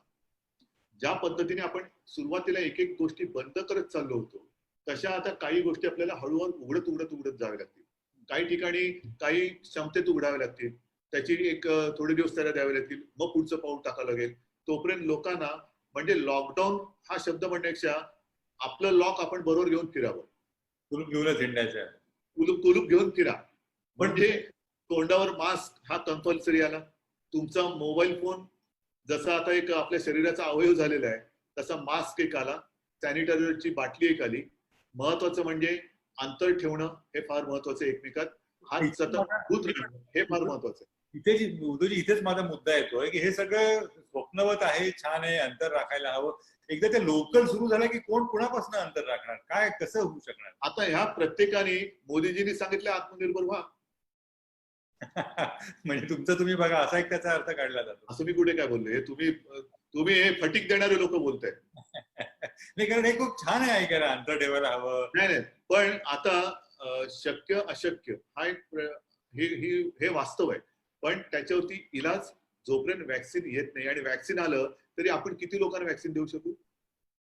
ज्या पद्धतीने आपण सुरुवातीला एक एक गोष्टी बंद करत चाललो होतो, तशा आता काही गोष्टी आपल्याला हळूहळू उघडत जाव्या लागतील. काही ठिकाणी काही क्षमतेत उघडाव्या लागतील, त्याची एक थोडे दिवस त्याला द्यावे लागतील, मग पुढचं पाऊल टाकावं लागेल. तोपर्यंत लोकांना म्हणजे लॉकडाऊन हा शब्द म्हणण्यापेक्षा आपलं लॉक आपण बरोबर घेऊन फिरावं. कुलूप घेऊनच हिंडायचं, कुलूप घेऊन फिरा. म्हणजे तोंडावर मास्क हा कंपल्सरी आला. तुमचा मोबाईल फोन जसा आता एक आपल्या शरीराचा अवयव झालेला आहे तसा मास्क एक आला, सॅनिटायझरची बाटली एक आली. महत्वाचं म्हणजे अंतर ठेवणं हे फार महत्वाचं. एकमेकात हात सतत धुत राहणं हे फार महत्वाचं आहे. इथेच माझा मुद्दा येतोय की हे सगळं स्वप्नवत आहे, छान आहे, अंतर राखायला हवं. एकदा ते लोकल सुरू झालं की कोण कुणापासून अंतर राखणार, काय कसं होऊ शकणार? आता ह्या प्रत्येकाने मोदीजींनी सांगितलं आत्मनिर्भर व्हा. म्हणजे तुमचं तुम्ही बघा असा एक त्याचा अर्थ काढला जातो. असं मी कुठे काय बोलले? तुम्ही हे फटीक देणारे लोक बोलताय. नाही, कारण हे खूप छान आहे ऐकायला, अंतर ठेवायला हवं. नाही, पण आता शक्य अशक्य हा एक हे वास्तव आहे. पण त्याच्यावरती इलाज जोपर्यंत वॅक्सिन येत नाही, आणि वॅक्सिन आलं तरी आपण किती लोकांना वॅक्सिन देऊ शकू?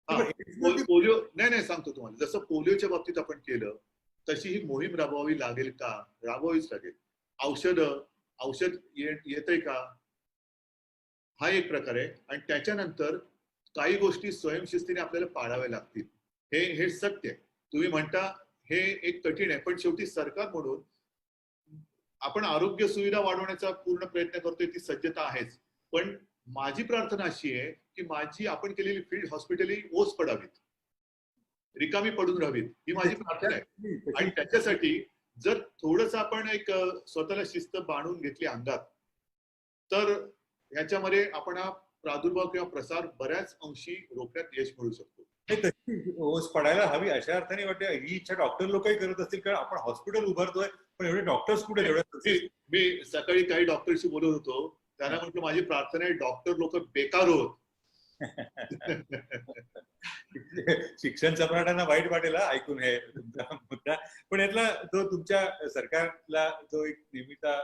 पोलिओ नाही सांगतो तुम्हाला, जसं पोलिओच्या बाबतीत आपण केलं तशी ही मोहीम राबवावी लागेल का? राबवावीच लागेल. औषध येतंय का? हा एक प्रकार आहे. आणि त्याच्यानंतर काही गोष्टी स्वयंशिस्तीने आपल्याला पाळाव्या लागतील. हे सत्य आहे. तुम्ही म्हणता हे एक कठीण आहे, पण शेवटी सरकार म्हणून आपण आरोग्य सुविधा वाढवण्याचा पूर्ण प्रयत्न करतोय, ती सज्जता आहेच. पण माझी प्रार्थना अशी आहे की आपण केलेली फील्ड हॉस्पिटल ही ओस पडावीत, रिकामी पडून राहावीत, ही माझी प्रार्थना आहे. आणि त्याच्यासाठी जर थोडंसं आपण एक स्वतःला शिस्त बांधून घेतली अंगात, तर ह्याच्यामध्ये आपण हा प्रादुर्भाव किंवा प्रसार बऱ्याच अंशी रोखण्यात यश मिळू शकतो. तशी ओस पडायला हवी अशा अर्थाने वाटते. ही इच्छा डॉक्टर लोकही करत असतील, कारण आपण हॉस्पिटल उभारतोय, पण एवढे डॉक्टर्स कुठे? मी सकाळी काही डॉक्टरशी बोलत होतो, त्यांना म्हटलं माझी प्रार्थना आहे डॉक्टर लोक बेकार होत. शिक्षण सम्राटांना वाईट वाटेल ऐकून हे तुमचा मुद्दा. पण यातला जो तुमच्या सरकारला जो एक नेहमीचा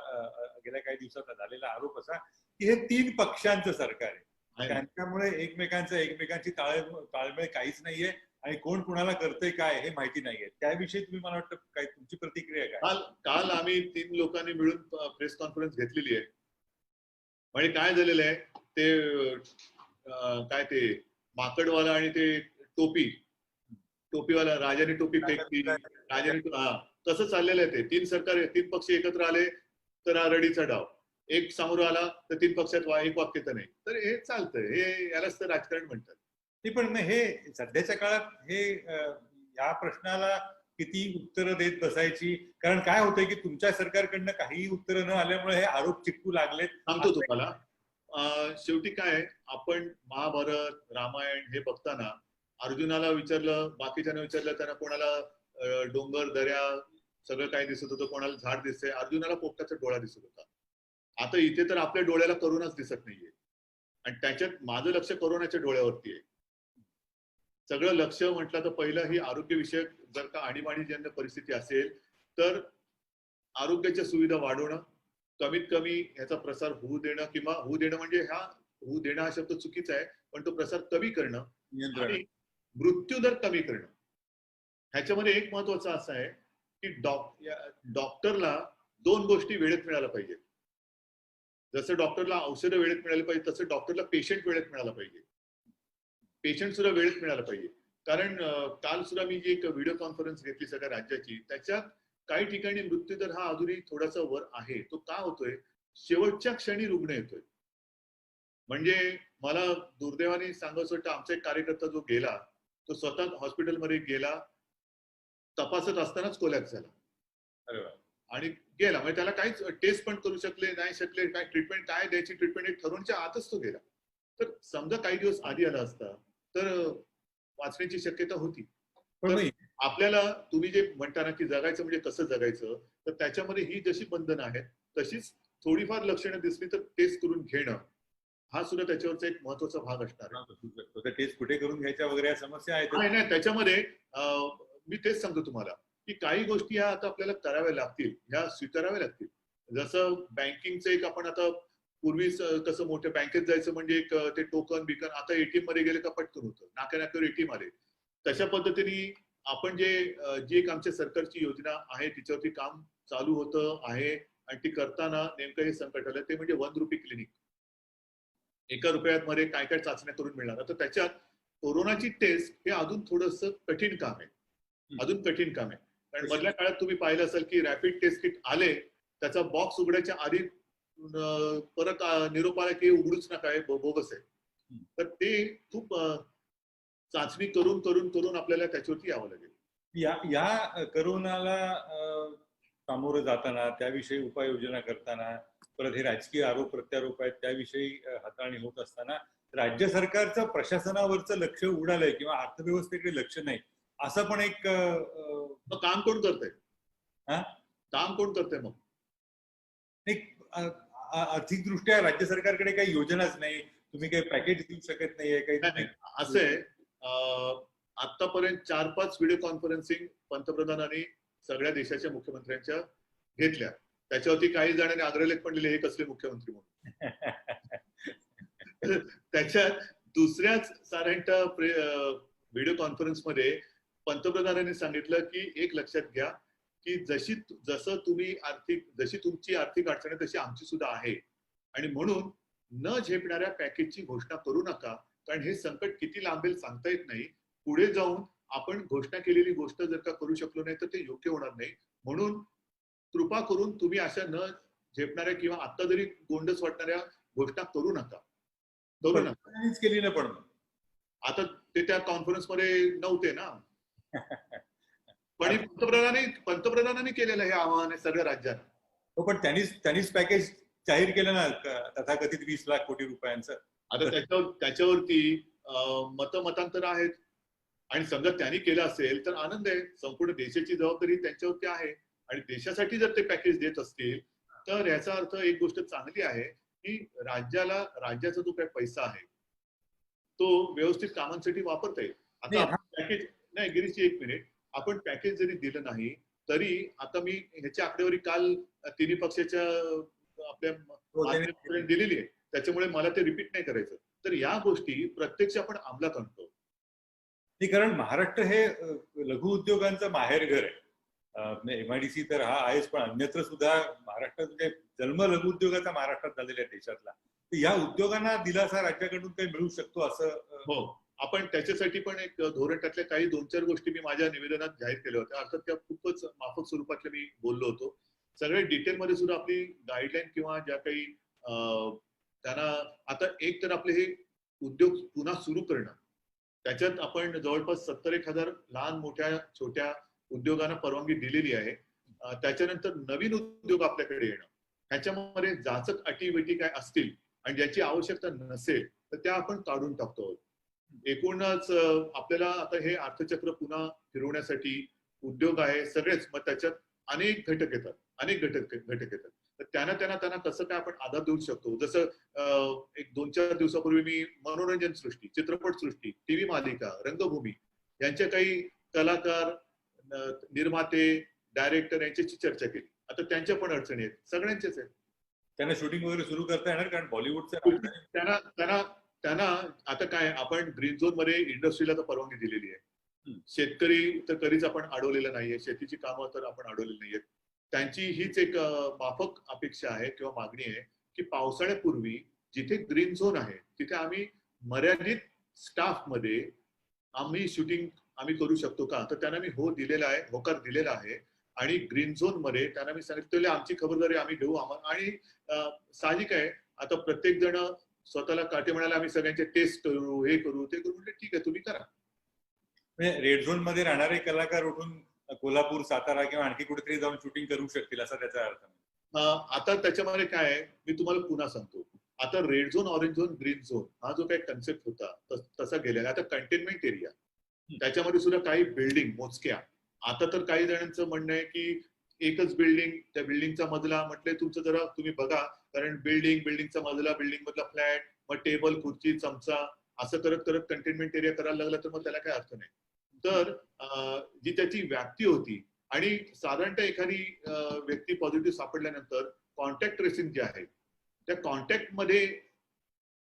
गेल्या काही दिवसात झालेला आरोप असा की हे 3 पक्षांचं सरकार आहे, त्यांच्यामुळे एकमेकांची ताळमेळ काहीच नाहीये आणि कोण कुणाला करतंय काय हे माहिती नाहीये. त्याविषयी तुम्ही, मला वाटतं काय तुमची प्रतिक्रिया काय? काल आम्ही 3 लोकांनी मिळून प्रेस कॉन्फरन्स घेतलेली आहे. म्हणजे काय झालेलं आहे ते काय ते माकडवाला आणि ते टोपीवाला, राजाने टोपी फेकली, तसं चाललेलं आहे ते. तीन पक्ष एकत्र आले तर रडीचा डाव, एक समोर आला तर तीन पक्षात एक वाक्य तर नाही. तर हे चालतंय, हे यालाच तर राजकारण म्हणतात. नाही, पण मग हे सध्याच्या काळात हे या प्रश्नाला किती उत्तरं देत बसायची? कारण काय होतंय की तुमच्या सरकारकडनं काही उत्तरं न आल्यामुळे हे आरोप चिटकू लागलेत. सांगतो तुम्हाला, शेवटी काय, आपण महाभारत, रामायण हे बघताना अर्जुनाला विचारलं, बाकीच्यांना विचारलं, त्यांना कोणाला डोंगर, दर्या सगळं काय दिसत होतं, कोणाला झाड दिसतंय, अर्जुनाला पोपटाचा डोळा दिसत होता. आता इथे तर आपल्या डोळ्याला करोनाच दिसत नाहीये, आणि त्याच्यात माझं लक्ष करोनाच्या डोळ्यावरती आहे. सगळं लक्ष म्हटलं तर पहिलं ही आरोग्यविषयक जर का आणीबाणीजन्य परिस्थिती असेल तर आरोग्याच्या सुविधा वाढवणं, कमीत कमी ह्याचा प्रसार होऊ देणं, किंवा होऊ देणं म्हणजे होऊ देणं हा शब्द चुकीचा आहे, पण तो प्रसार कमी करणं आणि मृत्यूदर कमी करणं. ह्याच्यामध्ये एक महत्वाचं असं आहे की डॉक्टरला दोन गोष्टी वेळेत मिळायला पाहिजेत. जसं डॉक्टरला औषधं वेळेत मिळाली पाहिजे, तसं डॉक्टरला पेशंट वेळेत मिळाला पाहिजे. पेशंट सुद्धा वेळेत मिळाला पाहिजे. कारण काल सुद्धा मी जी एक व्हिडिओ कॉन्फरन्स घेतली सगळ्या राज्याची, त्याच्यात काही ठिकाणी मृत्यूदर हा अजूनही थोडासा वर आहे. तो का होतोय? शेवटच्या क्षणी रुग्ण येतोय. म्हणजे मला दुर्दैवाने सांगायचं वाटतं, आमचा एक कार्यकर्ता जो गेला, तो स्वतः हॉस्पिटलमध्ये गेला, तपासत असतानाच कोलॅप्स झाला आणि गेला. म्हणजे त्याला काहीच टेस्ट पण करू शकले नाही शकले, काय ट्रीटमेंट काय द्यायची, ट्रीटमेंट एक ठरवण्याच्या आतच तो गेला. तर समजा काही दिवस आधी आला असता तर वाचण्याची शक्यता होती. तर आपल्याला तुम्ही जे म्हणता ना की जगायचं म्हणजे कसं जगायचं, तर त्याच्यामध्ये ही जशी बंधनं आहेत तशीच थोडीफार लक्षणं दिसली तर टेस्ट करून घेणं हा सुद्धा त्याच्यावरचा एक महत्वाचा भाग असणार आहे. टेस्ट कुठे करून घ्यायच्या वगैरे समस्या आहेत. नाही, त्याच्यामध्ये मी तेच सांगतो तुम्हाला की काही गोष्टी ह्या आता आपल्याला कराव्या लागतील, ह्या स्वीकाराव्या लागतील. जसं बँकिंगचं एक, आपण आता पूर्वी कसं मोठ्या बँकेत जायचं म्हणजे एक ते टोकन बिकन, आता एटीएम मध्ये गेले का पटकन होतं, नाक्यावर एटीएम आले. तशा पद्धतीने आपण जी एक आमच्या सरकारची योजना आहे तिच्यावरती काम चालू होतं आहे, आणि ती करताना नेमकं हे संकट आलं ते म्हणजे ₹1 क्लिनिक. ₹1 मध्ये काय काय चाचण्या करून मिळणार. तर त्याच्यात कोरोनाची टेस्ट हे अजून थोडस कठीण काम आहे, अजून कठीण काम आहे. कारण मधल्या काळात तुम्ही पाहिलं असेल की रॅपिड टेस्ट किट आले, त्याचा बॉक्स उघडायच्या आधी परत निरोप आला की उघडूच नका, हे बोगस आहे. तर ते खूप चाचणी करून करून करून आपल्याला त्याच्यावरती यावं लागेल. या करोनाला सामोरं जाताना, त्याविषयी उपाययोजना करताना, परत हे राजकीय आरोप प्रत्यारोप आहेत त्याविषयी हाताळणी होत असताना राज्य सरकारचं प्रशासनावरचं लक्ष उडालंय किंवा अर्थव्यवस्थेकडे लक्ष नाही, असं पण एक काम कोण करतंय? काम कोण करतंय? मग आर्थिकदृष्ट्या राज्य सरकारकडे काही योजनाच नाही, तुम्ही काही पॅकेज देऊ शकत नाहीये काही. असं आहे, आतापर्यंत 4-5 व्हिडिओ कॉन्फरन्सिंग पंतप्रधानांनी सगळ्या देशाच्या मुख्यमंत्र्यांच्या घेतल्या. त्याच्यावरती काही जणांनी अग्रलेख पण लिहिले, हे कसले मुख्यमंत्री म्हणून. त्याच्यात दुसऱ्याच साधारणतः व्हिडिओ कॉन्फरन्स मध्ये पंतप्रधानांनी सांगितलं की एक लक्षात घ्या की जसं जशी तुमची आर्थिक अडचण आहे तशी आमची सुद्धा आहे, आणि म्हणून न झेपणाऱ्या पॅकेजची घोषणा करू नका, कारण हे संकट किती लांबेल सांगता येत नाही. पुढे जाऊन आपण घोषणा केलेली गोष्ट जर का करू शकलो नाही तर ते योग्य होणार नाही. म्हणून कृपा करून तुम्ही अशा न झेपणाऱ्या किंवा आता जरी गोंडस वाटणाऱ्या घोषणा करू नका. केली ना, पण आता ते त्या कॉन्फरन्स मध्ये नव्हते ना. पण पंतप्रधानांनी केलेलं हे आवाहन आहे सगळ्या राज्यांना. हो, पण त्यांनीच पॅकेज जाहीर केलं ना, तथाकथित 20 लाख कोटी रुपयांचं. आता त्याच्यावरती मतांतर आहेत, आणि समजा त्यांनी केलं असेल तर आनंद आहे. संपूर्ण देशाची जबाबदारी त्यांच्यावरती आहे, आणि देशासाठी जर ते पॅकेज देत असतील तर याचा अर्थ एक गोष्ट चांगली आहे की राज्याचा जो काही पैसा आहे तो व्यवस्थित कामांसाठी वापरता येईल. आता पॅकेज नाही, गिरीशची एक मिनिट, आपण पॅकेज जरी दिलं नाही तरी आता मी ह्याची आकडेवारी काल तिन्ही पक्षाच्या आपल्या दिलेली आहे, त्याच्यामुळे मला ते रिपीट नाही करायचं. तर या गोष्टी प्रत्यक्ष आपण अंमलात आणतो. कारण महाराष्ट्र हे लघु उद्योगांचं माहेरघर आहे. MIDC तर हा आहेच, पण अन्यत्र सुद्धा महाराष्ट्रात म्हणजे जन्म लघु उद्योगाचा महाराष्ट्रात झालेला आहे देशातला. या उद्योगांना दिलासा राज्याकडून काही मिळू शकतो असं हो, आपण त्याच्यासाठी पण एक धोरण त्यातल्या काही 2-4 गोष्टी मी माझ्या निवेदनात जाहीर केल्या होत्या. अर्थात त्या खूपच माफक स्वरूपातल्या मी बोललो होतो. सगळ्या डिटेलमध्ये सुद्धा आपली गाईडलाईन किंवा ज्या काही त्यांना आता एक तर आपले हे उद्योग पुन्हा सुरू करणं, त्याच्यात आपण जवळपास 70,000 लहान मोठ्या छोट्या उद्योगांना परवानगी दिलेली आहे. त्याच्यानंतर नवीन उद्योग आपल्याकडे येणं, ह्याच्यामध्ये जाचक अटी-वेटी काय असतील आणि ज्याची आवश्यकता नसेल तर त्या आपण काढून टाकतो. एकूणच आपल्याला आता हे अर्थचक्र पुन्हा फिरवण्यासाठी उद्योग आहे सगळेच, मग त्याच्यात अनेक घटक येतात, अनेक घटक येतात. तर त्यांना कसं काय आपण आधार देऊ शकतो. जसं एक 2-4 दिवसापूर्वी मी मनोरंजन सृष्टी, चित्रपट सृष्टी, टीव्ही मालिका, रंगभूमी यांच्या काही कलाकार, निर्माते, डायरेक्टर यांच्याशी चर्चा केली. आता त्यांच्या पण अडचणी आहेत, सगळ्यांच्याच आहेत. त्यांना शूटिंग वगैरे सुरू करता येणार, कारण बॉलिवूडचं त्यांना त्यांना त्यांना आता काय, आपण ग्रीन झोन मध्ये इंडस्ट्रीला तर परवानगी दिलेली आहे. शेतकरी तर कधीच आपण अडवलेलं नाहीये, शेतीची कामं तर आपण अडवलेली नाहीयेत. त्यांची हीच एक माफक अपेक्षा आहे किंवा मागणी आहे की पावसाळ्यापूर्वी जिथे ग्रीन झोन आहे तिथे आम्ही मर्यादित स्टाफ मध्ये आम्ही शूटिंग आम्ही करू शकतो का. तर त्यांना मी हो दिलेला आहे, होकार दिलेला आहे. आणि ग्रीन झोन मध्ये त्यांना मी सांगितलेली आमची खबरदारी आम्ही घेऊ. आणि साहजिक आहे, आता प्रत्येक जण स्वतःला काटे म्हणाले आम्ही सगळ्यांचे टेस्ट करू, हे करू, ते करू. म्हणजे ठीक आहे, तुम्ही करा. म्हणजे रेड झोन मध्ये राहणारे कलाकार उठून कोल्हापूर, सातारा किंवा आणखी कुठेतरी जाऊन शूटिंग करू शकतील असा त्याचा अर्थ. आता त्याच्यामध्ये काय आहे, मी तुम्हाला पुन्हा सांगतो. आता red zone, orange zone, green zone हा जो काही कन्सेप्ट होता तसा गेलेला. आता कंटेनमेंट एरिया, त्याच्यामध्ये सुद्धा काही बिल्डिंग मोजक्या. आता तर काही जणांचं म्हणणं आहे की एकच बिल्डिंग, त्या बिल्डिंगचा मजला म्हटलंय तुमचं जरा तुम्ही बघा, कारण बिल्डिंगचा मजला, बिल्डिंग मधला फ्लॅट, मग टेबल, खुर्ची, चमचा असं करत करत कंटेनमेंट एरिया करायला लागला तर मग त्याला काही अर्थ नाही. तर जी त्याची व्याप्ती होती आणि साधारणतः एखादी व्यक्ती पॉझिटिव्ह सापडल्यानंतर कॉन्टॅक्ट ट्रेसिंग जे आहे त्या कॉन्टॅक्ट मध्ये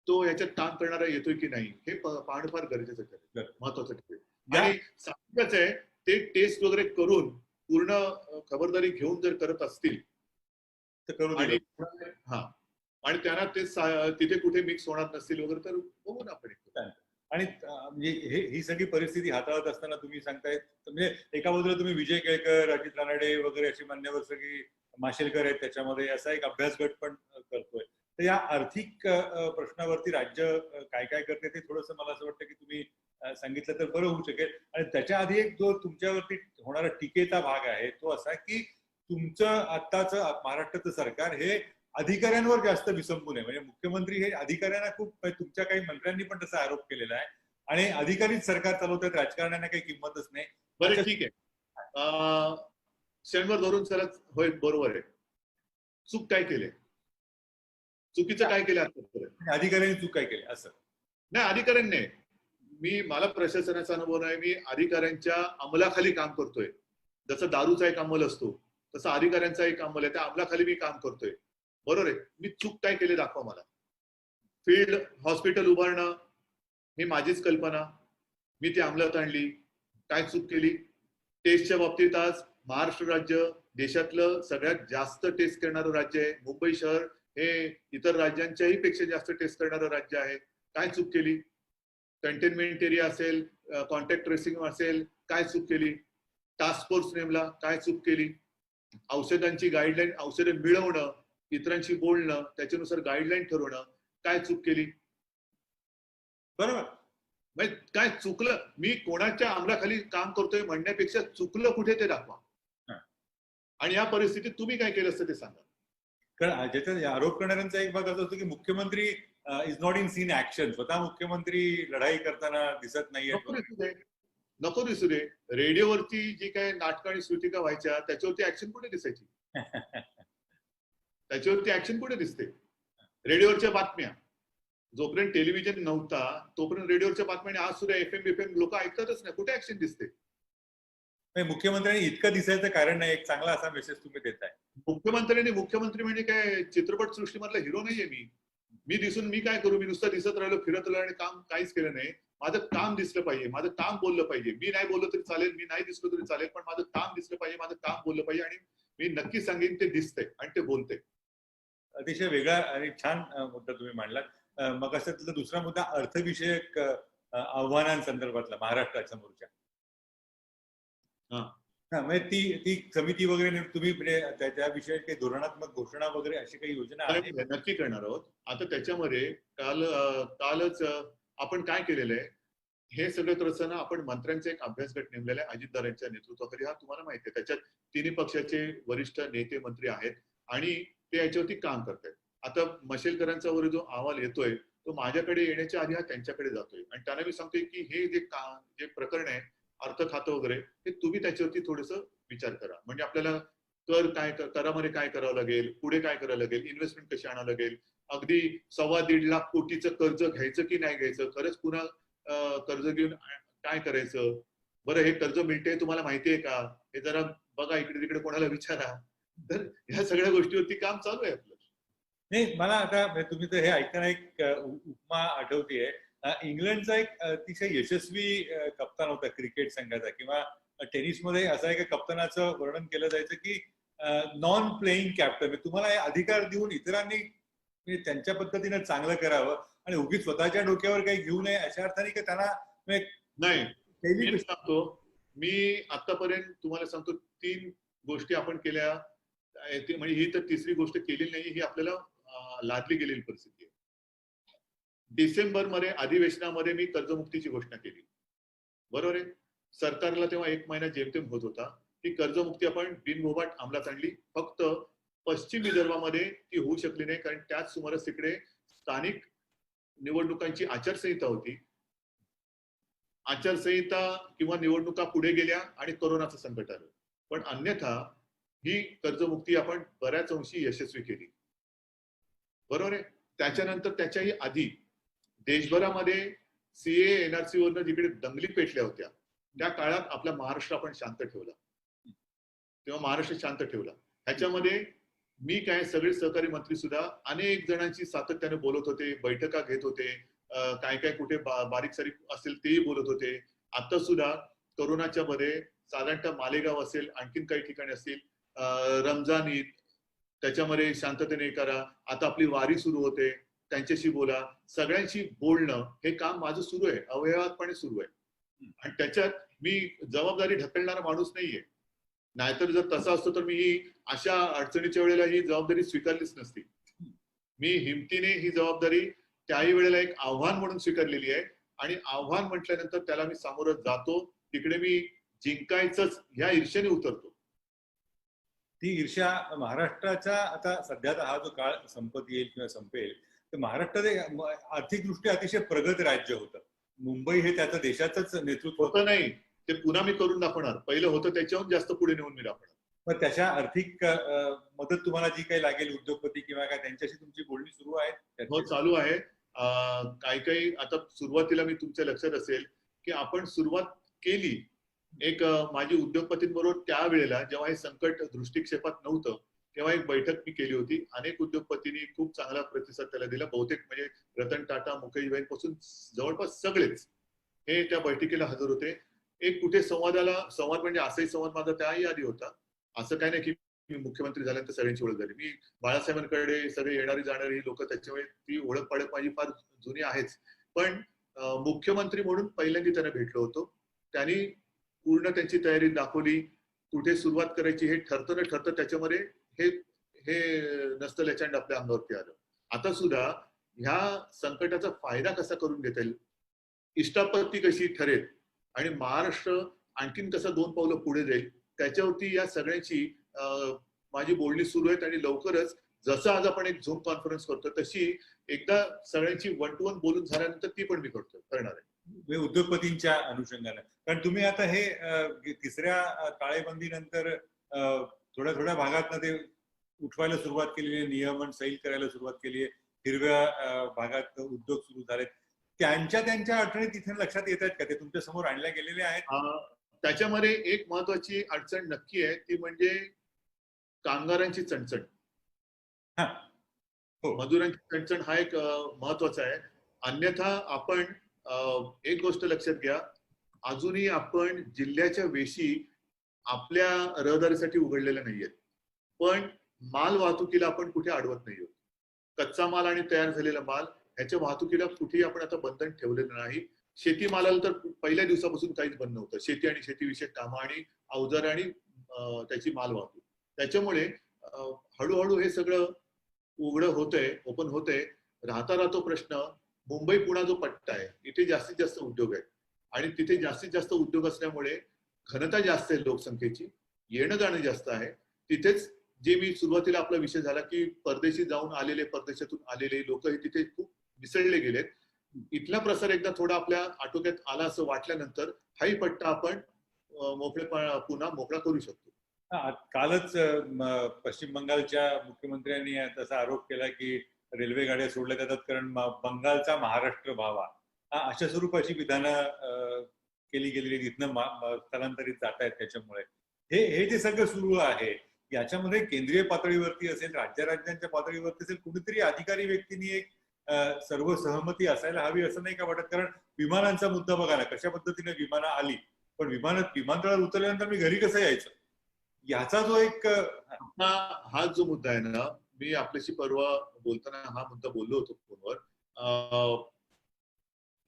तो याच्यात काम करणारा येतोय की नाही हे पाहणं फार गरजेचं ठरेल, महत्वाचं ठरेल. आणि साहजिकच आहे, ते टेस्ट वगैरे करून पूर्ण खबरदारी घेऊन जर करत असतील तर करू आणि आणि त्यांना ते तिथे कुठे मिक्स होणार नसतील वगैरे तर बघू ना आपण. आणि म्हणजे ही सगळी परिस्थिती हाताळत असताना तुम्ही सांगताय, म्हणजे एका बाजूला तुम्ही विजय केळकर, अजित रानडे वगैरे अशी मान्यवर सगळी, माशेलकर आहेत त्याच्यामध्ये, असा एक अभ्यास गट पण करतोय. तर या आर्थिक प्रश्नावरती राज्य काय काय करते ते थोडंसं मला असं वाटतं की तुम्ही सांगितलं तर बरं होऊ शकेल. आणि त्याच्या आधी एक जो तुमच्यावरती होणारा टीकेचा भाग आहे तो असा की तुमचं आत्ताच महाराष्ट्राचं सरकार हे अधिकाऱ्यांवर जास्त विसंबून आहे. म्हणजे मुख्यमंत्री हे अधिकाऱ्यांना खूप, तुमच्या काही मंत्र्यांनी पण तसा आरोप केलेला आहे आणि अधिकारीच सरकार चालवतात, राजकारण्यांना काही किंमतच नाही. बरं ठीक आहे, क्षणभर धरून चला, होय बरोबर आहे. चूक काय केले, चुकीचं काय केलं आता अधिकाऱ्यांनी चूक काय केली असं नाही. अधिकाऱ्यांनी, मला प्रशासनाचा अनुभव नाही, मी अधिकाऱ्यांच्या अंमलाखाली काम करतोय. जसं दारूचा एक अंमल असतो तसं अधिकाऱ्यांचा एक अंमल आहे, त्या अंमलाखाली मी काम करतोय. बरोबर आहे. मी चूक काय केली दाखवा मला. फील्ड हॉस्पिटल उभारणं ही माझीच कल्पना, मी ती अंमलात आणली. काय चूक केली. टेस्टच्या बाबतीत आज महाराष्ट्र राज्य देशातलं सगळ्यात जास्त टेस्ट करणारं राज्य आहे. मुंबई शहर हे इतर राज्यांच्याही पेक्षा जास्त टेस्ट करणारं राज्य आहे. काय चूक केली. कंटेनमेंट एरिया असेल, कॉन्टॅक्ट ट्रेसिंग असेल, काय चूक केली. टास्क फोर्स नेमला, काय चूक केली. औषधांची गाईडलाईन, औषधं मिळवणं, इतरांशी बोलणं, त्याच्यानुसार गाईडलाईन ठरवणं, काय चूक केली. बरोबर. काय चुकलं, मी कोणाच्या अंमलाखाली काम करतोय म्हणण्यापेक्षा चुकलं कुठे ते दाखवा. आणि या परिस्थितीत तुम्ही काय केलं असतं ते सांगा. कारण ज्याचा आरोप करणाऱ्यांचा एक भाग असा असतो की मुख्यमंत्री is not in scene action, स्वतः मुख्यमंत्री लढाई करताना दिसत नाहीये. नको दिसू दे. रेडिओवरती जी काय नाटकं आणि श्रुतिका व्हायच्या त्याच्यावरती ऍक्शन कुठे दिसायची. त्याच्यावरती ऍक्शन कुठे दिसते. रेडिओवरच्या बातम्या, जोपर्यंत टेलिव्हिजन नव्हता तोपर्यंत रेडिओवरच्या बातम्या, आज सुद्धा FM लोक ऐकतातच नाही, कुठे ऍक्शन दिसते. मुख्यमंत्र्यांनी इतकं दिसायचं कारण नाही, एक चांगला असा मेसेज तुम्ही देताय. मुख्यमंत्री म्हणजे काय चित्रपट सृष्टीमधला हिरो नाहीये मी दिसून मी काय करू. मी नुसतं दिसत राहिलो, फिरत राहिलो आणि काम काहीच केलं नाही. माझं काम दिसलं पाहिजे, माझं काम बोललं पाहिजे. मी नाही बोललो तरी चालेल, मी नाही दिसलो तरी चालेल, पण माझं काम दिसलं पाहिजे, माझं काम बोललं पाहिजे. आणि मी नक्की सांगेन ते दिसतंय आणि ते बोलतंय. अतिशय वेगळा आणि छान मुद्दा तुम्ही मांडलात. मग त्यातला दुसरा मुद्दा अर्थविषयक आव्हानांसंदर्भातला महाराष्ट्राच्या समोरच्या. हा म्हणजे ती समिती वगैरे तुम्ही म्हणजे त्याविषयी काही धोरणात्मक घोषणा वगैरे अशी काही योजना आहे? नक्की करणार आहोत. आता त्याच्यामध्ये कालच आपण काय केलेलं आहे, हे सगळं करत असताना आपण मंत्र्यांचा एक अभ्यास गट नेमलेला आहे अजितदादांच्या नेतृत्वाखाली. हा तुम्हाला माहिती आहे, त्याच्यात तिन्ही पक्षाचे वरिष्ठ नेते मंत्री आहेत आणि ते याच्यावरती काम करतायत. आता मशेलकरांचा वर जो अहवाल येतोय तो माझ्याकडे येण्याच्या आधी हा त्यांच्याकडे जातोय आणि त्यांना मी सांगतोय की हे जे प्रकरण आहे अर्थ खातं वगैरे, हे तुम्ही त्याच्यावरती थोडस विचार करा. म्हणजे आपल्याला करामध्ये काय करावं लागेल, पुढे काय करावं लागेल, इन्व्हेस्टमेंट कशी आणावं लागेल, अगदी 1.25 लाख कोटीचं कर्ज घ्यायचं की नाही घ्यायचं, खरंच पुन्हा कर्ज घेऊन काय करायचं, बरं हे कर्ज मिळते तुम्हाला माहितीये का, हे जरा बघा, इकडे तिकडे कोणाला विचारा. तर ह्या सगळ्या गोष्टीवरती काम चालू आहे आपलं. नाही, मला आता तुम्ही तर हे ऐकताना एक उपमा आठवतीये. इंग्लंडचा एक अतिशय यशस्वी कप्तान होता क्रिकेट संघाचा, किंवा टेनिसमध्ये असा एका कप्तानाचं वर्णन केलं जायचं की नॉन प्लेइंग कॅप्टन, तुम्हाला हे अधिकार देऊन इतरांनी त्यांच्या पद्धतीने चांगलं करावं आणि उगीच स्वतःच्या डोक्यावर काही घेऊ नये अशा अर्थाने की त्यांना नाही सांगतो. मी आतापर्यंत तुम्हाला सांगतो 3 गोष्टी आपण केल्या, म्हणजे ही तर तिसरी गोष्ट केलेली नाही, ही आपल्याला लादली गेलेली परिस्थिती आहे. डिसेंबर मध्ये अधिवेशनामध्ये मी कर्जमुक्तीची घोषणा केली, बरोबर आहे. सरकारला तेव्हा 1 महिना जेमतेम होत होता. ती कर्जमुक्ती आपण बिनबोभाट अंमलात आणली. फक्त पश्चिम विदर्भामध्ये ती होऊ शकली नाही, कारण त्याच सुमारास तिकडे स्थानिक निवडणुकांची आचारसंहिता होती. आचारसंहिता किंवा निवडणुका पुढे गेल्या आणि कोरोनाचं संकट आलं. पण अन्यथा ही कर्जमुक्ती आपण बऱ्याच अंशी यशस्वी केली, बरोबर आहे. त्याच्यानंतर त्याच्याही आधी देशभरामध्ये सीए एनआरसी वरनं जिकडे दंगली पेटल्या होत्या, त्या काळात आपला महाराष्ट्र आपण शांत ठेवला. तेव्हा महाराष्ट्र शांत ठेवला. ह्याच्यामध्ये मी काय, सगळे सहकारी मंत्री सुद्धा अनेक जणांची सातत्याने बोलत होते, बैठका घेत होते, काय काय कुठे बारीक सारीक असेल तेही बोलत होते. आता सुद्धा कोरोनाच्या मध्ये साधारणतः मालेगाव असेल, आणखीन काही ठिकाणी असतील, रमजान ईद, त्याच्यामध्ये शांततेने करा. आता आपली वारी सुरू होते, त्यांच्याशी बोला, सगळ्यांशी बोलणं हे काम माझं सुरू आहे, अवयवातपणे सुरू आहे. आणि त्याच्यात मी जबाबदारी ढकलणारा माणूस नाहीये. नाहीतर जर तसं असतं तर मी ही अशा अडचणीच्या वेळेला ही जबाबदारी स्वीकारलीच नसती. मी हिमतीने ही जबाबदारी त्याही वेळेला एक आव्हान म्हणून स्वीकारलेली आहे आणि आव्हान म्हटल्यानंतर त्याला मी सामोरं जातो. तिकडे मी जिंकायचंच ह्या ईर्ष्याने उतरतो. ती ईर्ष्या महाराष्ट्राचा आता सध्याचा हा जो काळ संपत येईल किंवा संपेल, तर महाराष्ट्र आर्थिकदृष्ट्या अतिशय प्रगत राज्य होतं. मुंबई हे त्याचं देशाचंच नेतृत्व होतं. नाही, ते पुन्हा मी करून दाखवणार. पहिलं होतं त्याच्याहून जास्त पुढे नेऊन मी दाखवणार. मग त्याच्या आर्थिक मदत तुम्हाला जी काही लागेल, उद्योगपती किंवा काय, त्यांच्याशी तुमची बोलणी सुरू आहे? हो, चालू आहे. काही आता सुरुवातीला मी तुमच्या लक्षात असेल की आपण सुरुवात केली एक माझी उद्योगपतींबरोबर, त्यावेळेला जेव्हा हे संकट दृष्टिक्षेपात नव्हतं तेव्हा एक बैठक मी केली होती. अनेक उद्योगपतींनी खूप चांगला प्रतिसाद त्याला दिला. बहुतेक म्हणजे रतन टाटा, मुकेश भाई पासून जवळपास सगळेच हे त्या बैठकीला हजर होते. एक कुठे संवाद म्हणजे असाही संवाद माझा त्याही आधी होता. असं काय नाही की मी मुख्यमंत्री झाल्यानंतर सगळ्यांची ओळख झाली. मी बाळासाहेबांकडे सगळे येणारी जाणारी लोक, त्याच्यामुळे ती ओळख पाळख माझी फार जुनी आहेच. पण मुख्यमंत्री म्हणून पहिल्यांदा त्यांना भेटलो होतो. त्यांनी पूर्ण त्यांची तयारी दाखवली. कुठे सुरुवात करायची हे ठरतं न ठरतं त्याच्यामध्ये हे नसतं लचंड आपल्या अंगावरती आलं. आता सुद्धा ह्या संकटाचा फायदा कसा करून घेता येईल, इष्टापत्ती कशी ठरेल आणि महाराष्ट्र आणखीन कसा 2 पावलं पुढे जाईल, त्याच्यावरती या सगळ्यांची माझी बोलणी सुरू आहेत. आणि लवकरच जसं आज आपण एक झूम कॉन्फरन्स करतो, तशी एकदा सगळ्यांची 1 to 1 बोलून झाल्यानंतर ती पण मी करणार आहे उद्योगपतींच्या अनुषंगाने. कारण तुम्ही आता हे तिसऱ्या टाळेबंदीनंतर थोड्या भागात ते उठवायला सुरुवात केली आहे, नियमन सैल करायला सुरुवात केली आहे, हिरव्या भागात उद्योग सुरू झालेत. त्यांच्या अडचणी तिथे लक्षात येत आहेत का? ते तुमच्या समोर आणल्या गेलेल्या आहेत? त्याच्यामध्ये एक महत्वाची अडचण नक्की आहे, ती म्हणजे कामगारांची चणचण. मजुरांची चणचण हा एक महत्वाचा आहे. अन्यथा आपण एक गोष्ट लक्षात घ्या, अजूनही आपण जिल्ह्याच्या वेशी आपल्या रहदारीसाठी उघडलेल्या नाहीयेत, पण माल वाहतुकीला आपण कुठे अडवत नाही आहोत. कच्चा माल आणि तयार झालेला माल ह्याच्या वाहतुकीला कुठेही आपण आता बंधन ठेवलेलं नाही. शेतीमालाला तर पहिल्या दिवसापासून काहीच बंद नव्हतं. शेती आणि शेतीविषयक कामं आणि अवजार आणि त्याची माल वाहतूक. त्याच्यामुळे हळूहळू हे सगळं उघडं होतंय, ओपन होतंय. राहता प्रश्न मुंबई पुणा जो पट्टा आहे इथे जास्तीत जास्त उद्योग आहेत आणि तिथे जास्तीत जास्त उद्योग असल्यामुळे घनता जास्त आहे लोकसंख्येची, येणं जाणं जास्त आहे. तिथेच जे मी सुरुवातीला आपला विषय झाला की परदेशी जाऊन आलेले, परदेशातून आलेले लोक हे तिथे खूप मिसळले गेलेत. इथला प्रसार एकदा थोडा आपल्या आटोक्यात आला असं वाटल्यानंतर हाही पट्टा आपण पुन्हा मोकळा करू शकतो. कालच पश्चिम बंगालच्या मुख्यमंत्र्यांनी तसा आरोप केला की रेल्वे गाड्या सोडल्या जातात कारण बंगालचा महाराष्ट्र व्हावा. अशा स्वरूपाची विधानं केली गेलेली तिथनं स्थलांतरित जात आहेत. त्याच्यामुळे हे जे सगळं सुरू आहे याच्यामध्ये केंद्रीय पातळीवरती असेल, राज्यांच्या पातळीवरती असेल, कुणीतरी अधिकारी व्यक्तींनी एक सर्व सहमती असायला हवी असं नाही का वाटत? कारण विमानांचा मुद्दा बघा ना, कशा पद्धतीने विमानं आली, पण विमानतळावर उतरल्यानंतर मी घरी कसं यायचं याचा जो एक हा जो मुद्दा आहे ना, मी आपल्याशी परवा बोलताना हा मुद्दा बोललो होतो फोनवर.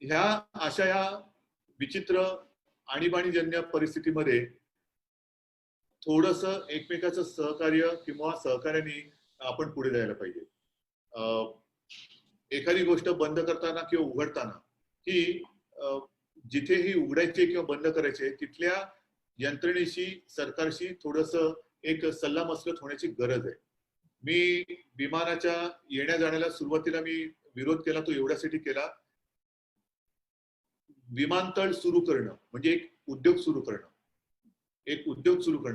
ह्या अशा या विचित्र आणीबाणीजन्य परिस्थितीमध्ये थोडस एकमेकाचं सहकार्य किंवा सहकार्याने आपण पुढे जायला पाहिजे. एखादी गोष्ट बंद करताना किंवा उघडताना ही जिथेही उघडायचे किंवा बंद करायचे तिथल्या यंत्रणेशी, सरकारशी थोडस एक सल्ला मसलत होण्याची गरज आहे. मी विमानाच्या येण्या जाण्याला सुरुवातीला मी विरोध केला, तो एवढ्यासाठी केला, विमानतळ सुरू करणं म्हणजे एक उद्योग सुरू करणं,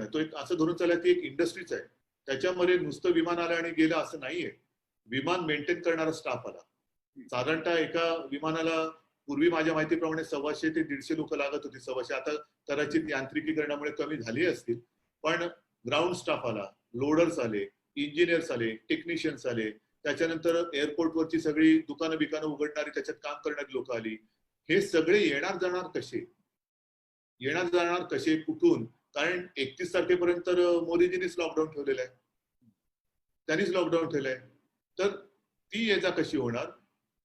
तो एक असं धरून चालला की एक इंडस्ट्रीच आहे. त्याच्यामध्ये नुसतं विमान आलं आणि गेलं असं नाहीये. विमान मेंटेन करणारा स्टाफ आला. साधारणतः एका विमानाला पूर्वी माझ्या माहितीप्रमाणे 100 ते 150 लोक लागत होती. 100, आता कदाचित यांत्रिकीकरणामुळे कमी झाली असतील, पण ग्राउंड स्टाफ आला, लोडर्स आले, इंजिनियर्स आले, टेक्निशियन्स आले, त्याच्यानंतर एअरपोर्टवरची सगळी दुकानं उघडणारी, त्याच्यात काम करणारी लोक आली. हे सगळे येणार जाणार कसे, कुठून? कारण 31 तारखेपर्यंत मोदीजींनीच लॉकडाऊन ठेवलेलं आहे, त्यांनीच लॉकडाऊन ठेवलंय. तर ती ये-जा कशी होणार?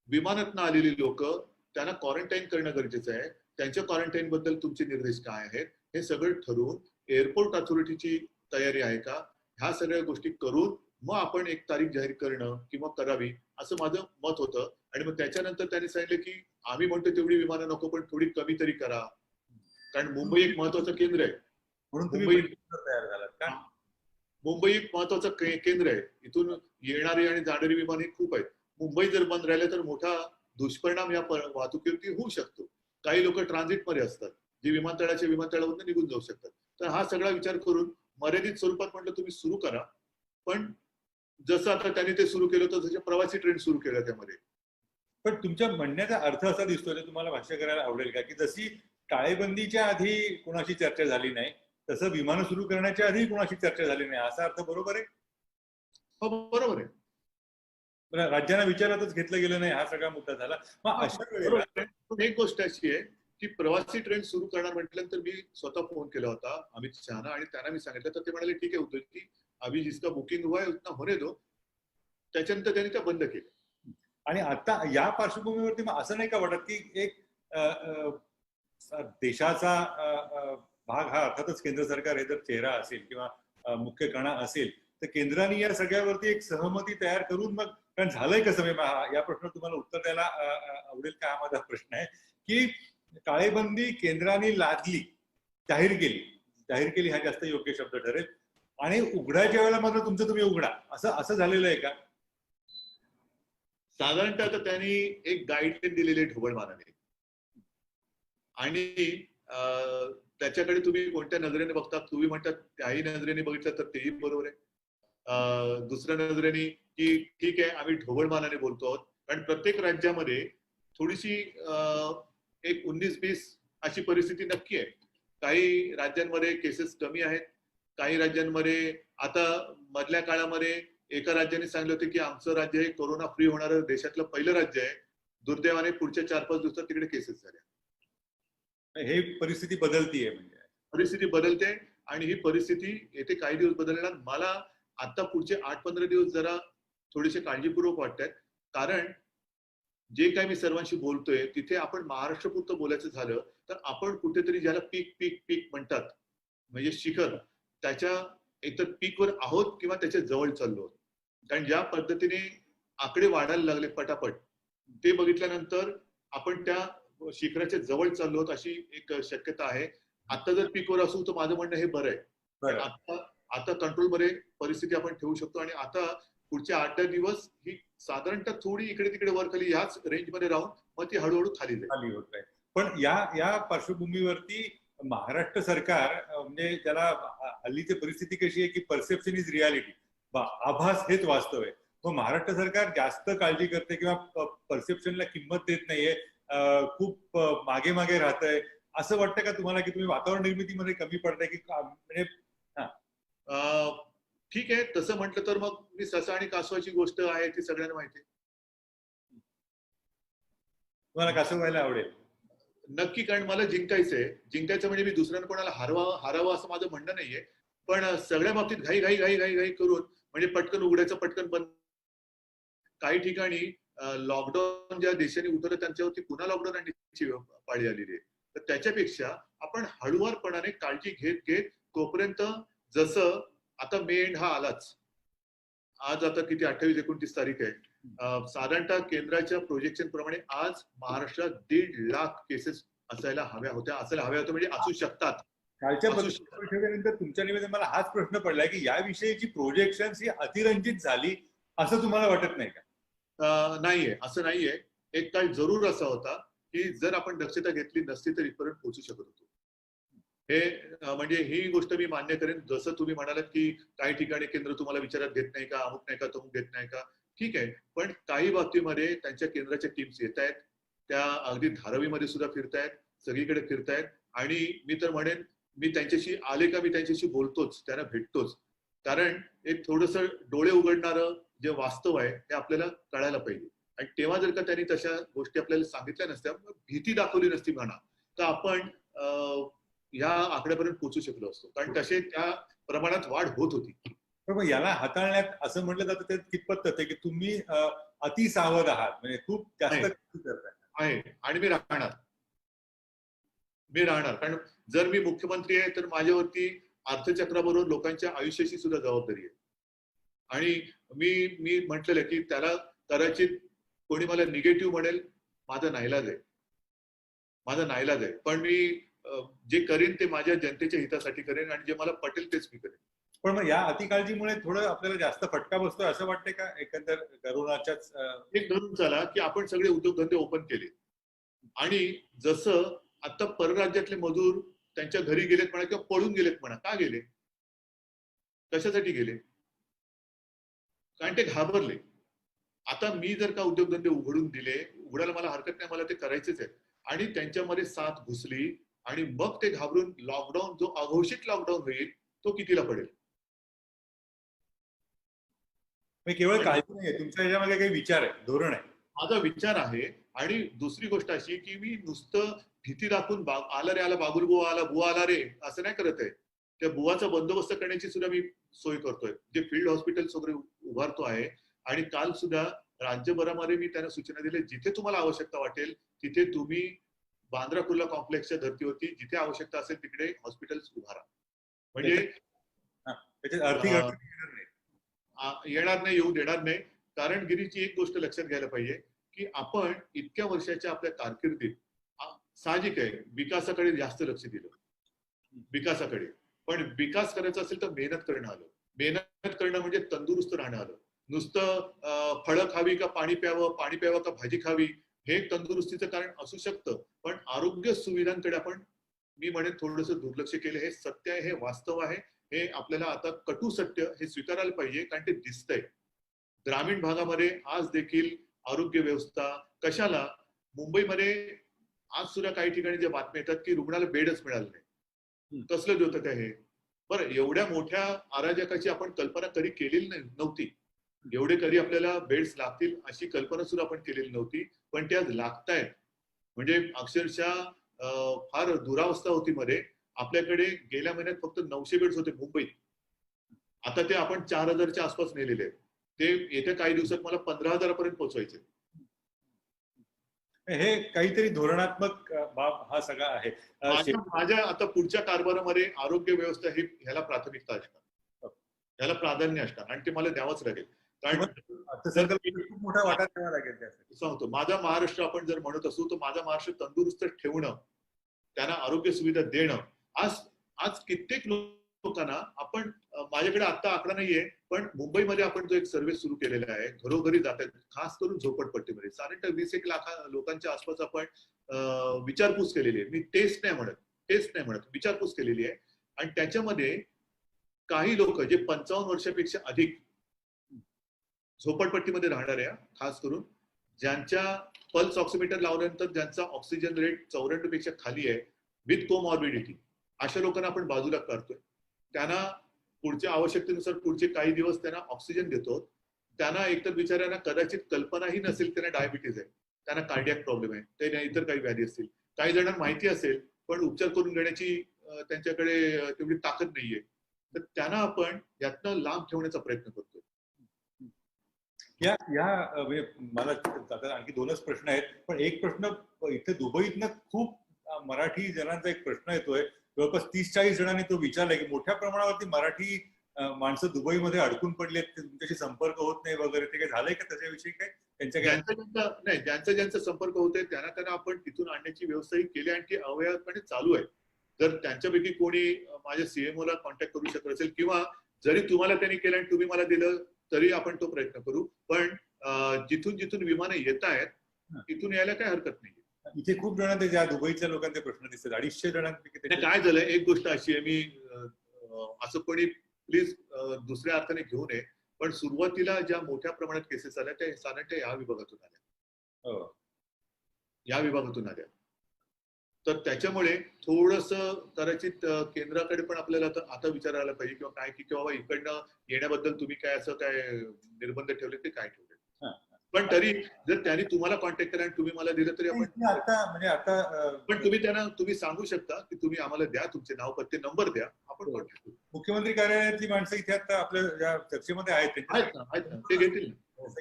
विमानातनं आलेली लोक, त्यांना क्वारंटाईन करणं गरजेचं आहे. त्यांच्या क्वारंटाईन बद्दल तुमचे निर्देश काय आहेत हे सगळं ठरवून एअरपोर्ट अथॉरिटीची तयारी आहे का, ह्या सगळ्या गोष्टी करून मग आपण एक तारीख जाहीर करणं किंवा करावी असं माझं मत होतं. आणि मग त्याच्यानंतर त्यांनी सांगितलं की आम्ही म्हणतो तेवढी विमानं नको, पण थोडी कमी तरी करा, कारण मुंबई एक महत्वाचं केंद्र आहे. तयार झाला का? मुंबई एक महत्वाचं केंद्र आहे. इथून येणारी आणि जाणारी विमाने खूप आहेत. मुंबई जर बंद राहिलं तर मोठा दुष्परिणाम या वाहतुकीवरती होऊ शकतो. काही लोक ट्रान्झिटमध्ये असतात, जे विमानतळावरून निघून जाऊ शकतात. तर हा सगळा विचार करून मर्यादित स्वरूपात म्हटलं तुम्ही सुरू करा, पण जसं आता त्यांनी ते सुरू केलं तसं प्रवासी ट्रेन सुरू केलं त्यामध्ये. पण तुमच्या म्हणण्याचा अर्थ असा दिसतोय, तुम्हाला भाष्य करायला आवडेल का, की जशी टाळेबंदीच्या आधी कुणाशी चर्चा झाली नाही तसं विमानं सुरू करण्याच्या आधी कुणाशी चर्चा झाली नाही, असा अर्थ बरोबर आहे? हो, बरोबर आहे. राज्यांना विचारातच घेतलं गेलं नाही, हा सगळा मुद्दा झाला. मग अशा वेळेला एक गोष्ट अशी आहे की प्रवासी ट्रेन सुरू करणार म्हटल्यानंतर मी स्वतः फोन केला होता अमित शहाना आणि त्यांना मी सांगितलं, तर ते म्हणाले ठीक आहे उद्धव की अभी जिसका बुकिंग हुआ है उतना होने दो. त्याच्यानंतर त्यांनी त्या बंद केल्या. आणि आता या पार्श्वभूमीवरती मग असं नाही का वाटत की एक देशाचा भाग हा अर्थातच केंद्र सरकार हे जर चेहरा असेल किंवा मुख्य कणा असेल, तर केंद्राने या सगळ्यावरती एक सहमती तयार करून, मग कारण झालंय कसं, या प्रश्नाला तुम्हाला उत्तर द्यायला आवडेल का, हा माझा प्रश्न आहे, की टाळेबंदी केंद्राने लादली, जाहीर केली हा जास्त योग्य शब्द ठरेल, आणि उघडायच्या वेळेला मात्र तुमचं तुम्ही उघडा, असं झालेलं आहे का? साधारणतः आता त्यांनी एक गाईडलाईन दिलेली ढोबळमानाने, आणि त्याच्याकडे तुम्ही कोणत्या नजरेने बघता? तुम्ही म्हणतात त्याही नजरेने बघितलं तर तेही बरोबर आहे. दुसऱ्या नजरेने की ठीक आहे आम्ही ढोबळमानाने बोलतो आहोत, कारण प्रत्येक राज्यामध्ये थोडीशी एक 19-20 अशी परिस्थिती नक्की आहे. काही राज्यांमध्ये केसेस कमी आहेत, काही राज्यांमध्ये आता मधल्या काळामध्ये एका राज्याने सांगितलं होतं की आमचं राज्य हे कोरोना फ्री होणारं देशातलं पहिलं राज्य आहे. दुर्दैवाने पुढच्या 4-5 दिवसात तिकडे केसेस झाल्या. हे परिस्थिती बदलतीये, म्हणजे परिस्थिती बदलते, आणि ही परिस्थिती येथे काही दिवस बदलणार. मला आता पुढचे 8-15 दिवस जरा थोडेसे काळजीपूर्वक वाटतात. कारण जे काही मी सर्वांशी बोलतोय तिथे आपण महाराष्ट्रपुरतं बोलायचं झालं तर आपण कुठेतरी ज्याला पीक पीक पीक म्हणतात म्हणजे शिखर त्याच्या एकतर पीकवर आहोत किंवा त्याच्या जवळ चाललो आहोत. कारण ज्या पद्धतीने आकडे वाढायला लागले पटापट ते बघितल्यानंतर आपण त्या शिखराच्या जवळ चाललो आहोत अशी एक शक्यता आहे. आता जर पीकवर असू तर माझं म्हणणं हे बरं आहे. बरं. आता आता कंट्रोलमध्ये परिस्थिती आपण ठेवू शकतो आणि आता पुढचे 8-10 दिवस ही साधारणतः थोडी इकडे तिकडे वर खाली ह्याच रेंजमध्ये राहून मग ती हळूहळू खाली जाईल. खाली होत आहे. पण या पार्श्वभूमीवरती महाराष्ट्र सरकार म्हणजे त्याला हल्लीची परिस्थिती कशी आहे की परसेप्शन इज रियालिटी, आभास हेच वास्तव आहे. मग महाराष्ट्र सरकार जास्त काळजी करते किंवा परसेप्शनला किंमत देत नाहीये, खूप मागे मागे राहत आहे असं वाटतं का तुम्हाला की तुम्ही वातावरण निर्मितीमध्ये कमी पडताय की म्हणजे ठीक आहे तसं म्हटलं तर मग मी ससा आणि कासवाची गोष्ट आहे ती सगळ्यांना माहिती आहे. तुम्हाला कासव व्हायला आवडेल? नक्की, कारण मला जिंकायचं म्हणजे मी दुसऱ्यांना कोणाला हारावं असं माझं म्हणणं नाहीये. पण सगळ्या बाबतीत घाई घाई घाई घाई घाई करून म्हणजे पटकन उघडायचं पटकन बंद. काही ठिकाणी लॉकडाऊन ज्या देशांनी उठवलं त्यांच्यावरती पुन्हा लॉकडाऊन आणण्याची पाळी आलेली आहे. तर त्याच्यापेक्षा आपण हळुवारपणाने काळजी घेत घेत तोपर्यंत जसं आता मे एंड हा आलाच. आज आता किती 28-29 तारीख आहे. साधारणतः केंद्राच्या प्रोजेक्शन प्रमाणे आज महाराष्ट्रात 1.5 लाख केसेस असायला हव्या होत्या म्हणजे असू शकतात. कालच्या परिषदेनंतर तुमच्या निवेदन मला हाच प्रश्न पडलाय की याविषयीची प्रोजेक्शन ही अतिरंजित झाली असं तुम्हाला वाटत नाही का? नाहीये, असं नाहीये. एक काळ जरूर असा होता की जर आपण दक्षता घेतली नसती तर इथपर्यंत पोहोचू शकत होतो. हे म्हणजे ही गोष्ट मी मान्य करेन. जसं तुम्ही म्हणालात की काही ठिकाणी केंद्र तुम्हाला विचारात घेत नाही का, अमुक नाही का, तमुक घेत नाही का, ठीक आहे. पण काही बाबतीमध्ये त्यांच्या केंद्राच्या टीम्स येत आहेत, त्या अगदी धारावीमध्ये सुद्धा फिरतायत, सगळीकडे फिरतायत आणि मी तर म्हणेन मी त्यांच्याशी आले का मी त्यांच्याशी बोलतोच, त्यांना भेटतोच. कारण एक थोडस डोळे उघडणारं जे वास्तव आहे ते आपल्याला कळायला पाहिजे. आणि तेव्हा जर का त्यांनी तशा गोष्टी आपल्याला सांगितल्या नसत्या, भीती दाखवली नसती म्हणा, तर आपण या आकड्यापर्यंत पोहोचू शकलो असतो. कारण तसे त्या प्रमाणात वाढ होत होती. पण मग याला हाताळण्यात असं म्हटलं जातं ते कितपत आहे की तुम्ही अति सावध आहात, म्हणजे खूप जास्त करताय. आहे आणि मी राहणार कारण जर मी मुख्यमंत्री आहे तर माझ्यावरती अर्थचक्राबरोबर लोकांच्या आयुष्याची सुद्धा जबाबदारी आहे. आणि मी म्हटलेलं की त्याला कदाचित कोणी मला निगेटिव्ह म्हणेल, माझा नाईलाज आहे. पण मी जे करेन ते माझ्या जनतेच्या हितासाठी करेन आणि जे मला पटेल तेच मी करेन. पण मग या अतिकाळजीमुळे थोडं आपल्याला जास्त फटका बसतोय असं वाटतंय का एकंदर करोनाच्याच? एक धरून चला की आपण सगळे उद्योगधंदे ओपन केले आणि जसं आता परराज्यातले मजूर त्यांच्या घरी गेलेत म्हणा किंवा पळून गेलेत म्हणा, का गेले, कशासाठी गेले? कारण ते घाबरले. आता मी जर का उद्योगधंदे उघडून दिले, उघडायला मला हरकत नाही, मला ते करायचेच आहे. आणि त्यांच्यामध्ये साथ घुसली आणि मग ते घाबरून लॉकडाऊन जो अघोषित लॉकडाऊन होईल तो कितीला पडेल? केवळ काळजी नाहीये तुमच्या याच्यामध्ये काही विचार आहे, धोरण आहे? माझा विचार आहे. आणि दुसरी गोष्ट अशी की मी नुसतं भीती दाखवून आला रे आला, बाबुल बुवा आला, बुवा आला रे असं नाही करत आहे. त्या बुवाचा बंदोबस्त करण्याची सुद्धा मी सोय करतोय, जे फील्ड हॉस्पिटल्स वगैरे उभारतो आहे. आणि काल सुद्धा राज्यभरामध्ये मी त्यांना सूचना दिली, जिथे तुम्हाला आवश्यकता वाटेल तिथे तुम्ही बांद्रा कुर्ला कॉम्प्लेक्सच्या धर्तीवरती जिथे आवश्यकता असेल तिकडे हॉस्पिटल्स उभारा. म्हणजे येणार नाही, येऊ देणार नाही. कारण गिरीची एक गोष्ट लक्षात घ्यायला पाहिजे की आपण इतक्या वर्षाच्या आपल्या कारकिर्दीत साहजिक आहे विकासाकडे जास्त लक्ष दिलं, विकासाकडे. पण विकास करायचा असेल तर मेहनत करणं आलं. मेहनत करणं म्हणजे तंदुरुस्त राहणं आलं. नुसतं फळं खावी का पाणी प्यावं का भाजी खावी हे तंदुरुस्तीचं कारण असू शकतं. पण आरोग्य सुविधांकडे आपण मी म्हणेन थोडंसं दुर्लक्ष केलं. हे सत्य आहे, हे वास्तव आहे. हे आपल्याला आता कटू सत्य हे स्वीकारायला पाहिजे, कारण ते दिसतंय. ग्रामीण भागामध्ये आज देखील आरोग्य व्यवस्था कशाला, मुंबईमध्ये आज सुद्धा काही ठिकाणी ज्या बातम्या येतात की रुग्णाला बेडच मिळालं नाही. कसलं होतं काय हे? बरं, एवढ्या मोठ्या अराजकाची आपण कल्पना कधी केलेली नव्हती. एवढे कधी आपल्याला बेड्स लागतील अशी कल्पना सुद्धा आपण केलेली नव्हती. पण ते आज लागतायत. म्हणजे अक्षरशः फार दुरावस्था होती मध्ये. आपल्याकडे गेल्या महिन्यात फक्त 900 बेड्स होते मुंबईत. आता ते आपण 4000च्या आसपास नेलेले आहेत. ते येत्या काही दिवसात मला 15,000 पर्यंत पोहोचवायचे. हे काहीतरी धोरणात्मक बाब हा सगळा आहे. माझ्या आता पुढच्या कारभारामध्ये आरोग्य व्यवस्था ही ह्याला प्राथमिकता असणार, ह्याला प्राधान्य असणार आणि ते मला द्यावंच लागेल. कारण खूप मोठा वाटा द्यावा लागेल त्यासाठी. सांगतो, माझा महाराष्ट्र आपण जर म्हणत असू तर माझा महाराष्ट्र तंदुरुस्त ठेवणं, त्यांना आरोग्य सुविधा देणं. आज आज कित्येक लोकांना आपण, माझ्याकडे आता आकडा नाहीये, पण मुंबईमध्ये आपण जो एक सर्व्हे सुरू केलेला आहे, घरोघरी जात आहेत, खास करून झोपडपट्टीमध्ये साधारणतः 20-1 लाख लोकांच्या आसपास आपण विचारपूस केलेली आहे. मी टेस्ट नाही म्हणत, विचारपूस केलेली आहे. आणि त्याच्यामध्ये काही लोक जे 55 वर्षापेक्षा अधिक झोपडपट्टीमध्ये राहणाऱ्या, खास करून ज्यांच्या पल्स ऑक्सिमीटर लावल्यानंतर ज्यांचा ऑक्सिजन रेट 94 पेक्षा खाली आहे, विथ कोमॉर्बिडिटी, अशा लोकांना आपण बाजूला करतोय. त्यांना पुढच्या आवश्यकतेनुसार पुढचे काही दिवस त्यांना ऑक्सिजन देतो. त्यांना एकतर बिचाऱ्यांना कदाचित कल्पनाही नसेल त्यांना डायबिटीज आहे, त्यांना कार्डियक प्रॉब्लेम आहे, त्यांना इतर काही व्याधी असतील, काही जणांना माहिती असेल पण उपचार करून घेण्याची त्यांच्याकडे तेवढी ताकद नाहीये, तर त्यांना आपण यातनं लांब ठेवण्याचा प्रयत्न करतोय. या मला आणखी 2च प्रश्न आहेत, पण एक प्रश्न इथे दुबईतनं खूप मराठी जणांचा एक प्रश्न येतोय. जवळपास 30-40 जणांनी तो विचारलाय की मोठ्या प्रमाणावरती मराठी माणसं दुबईमध्ये अडकून पडलेत, तुमच्याशी संपर्क होत नाही वगैरे, ते काय झालंय का त्याच्याविषयी? काय ज्यांचा संपर्क होतोय त्यांना आपण तिथून आणण्याची व्यवस्थाही केली आणि ती अवयवपणे चालू आहे. जर त्यांच्यापैकी कोणी माझ्या सीएमओ ला कॉन्टॅक्ट करू शकत असेल किंवा जरी तुम्हाला त्यांनी केलं आणि तुम्ही मला दिलं तरी आपण तो प्रयत्न करू. पण जिथून जिथून विमानं येत आहेत तिथून यायला काही हरकत नाही. इथे खूप जणांचे ज्या दुबईच्या लोकांचे प्रश्न दिसतात, 250 जणांपैकी काय झालंय, एक गोष्ट अशी आहे, मी असं कोणी प्लीज दुसऱ्या अर्थाने घेऊ नये, पण सुरुवातीला ज्या मोठ्या प्रमाणात केसेस आल्या त्या साधारणतः या विभागातून आल्या. तर त्याच्यामुळे थोडस कदाचित केंद्राकडे पण आपल्याला आता विचारायला पाहिजे किंवा काय की बाबा इकडनं येण्याबद्दल तुम्ही काय असं काय निर्बंध ठेवले, ते काय ठेवले. पण तरी जर त्यांनी तुम्हाला कॉन्टॅक्ट केला आणि तुम्ही मला दिलं तरी आपण आता पण तुम्ही सांगू शकता की तुम्ही आम्हाला द्या, तुमचे नाव पत्ते नंबर द्या, आपण कॉन्टॅक्ट करू. मुख्यमंत्री कार्यालयातली माणसं इथे आता आपल्या ज्या चर्चेमध्ये आहेत ते घेतील,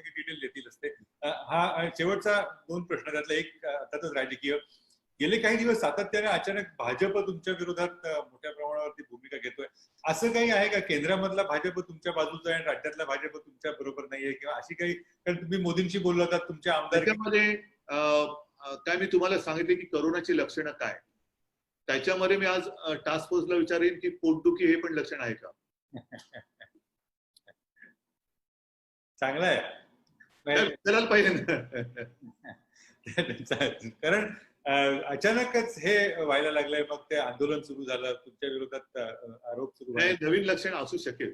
डिटेल देतील असते. हा शेवटचा 2 प्रश्न, त्यातला एक अर्थातच राजकीय. गेले काही दिवस सातत्याने अचानक भाजप तुमच्या विरोधात मोठ्या प्रमाणावरती भूमिका घेतोय. असं काही आहे का केंद्रामधला भाजप तुमच्या बाजूचा आहे आणि राज्यातला भाजप तुमच्या बरोबर नाहीये किंवा अशी काही? कारण तुम्ही मोदींशी बोलला होता तुमच्या आमदारकीमध्ये, काय मी तुम्हाला सांगितले की करोनाची लक्षणं काय, त्याच्यामध्ये मी आज टास्क फोर्सला विचारेन की पोटदुखी हे पण लक्षण आहे का. चांगलं आहे, विचारायला पाहिजे ना. कारण अचानकच हे व्हायला लागलंय, मग ते आंदोलन सुरू झालं, तुमच्या विरोधात आरोप सुरू झाले. नवीन लक्षण असू शकेल.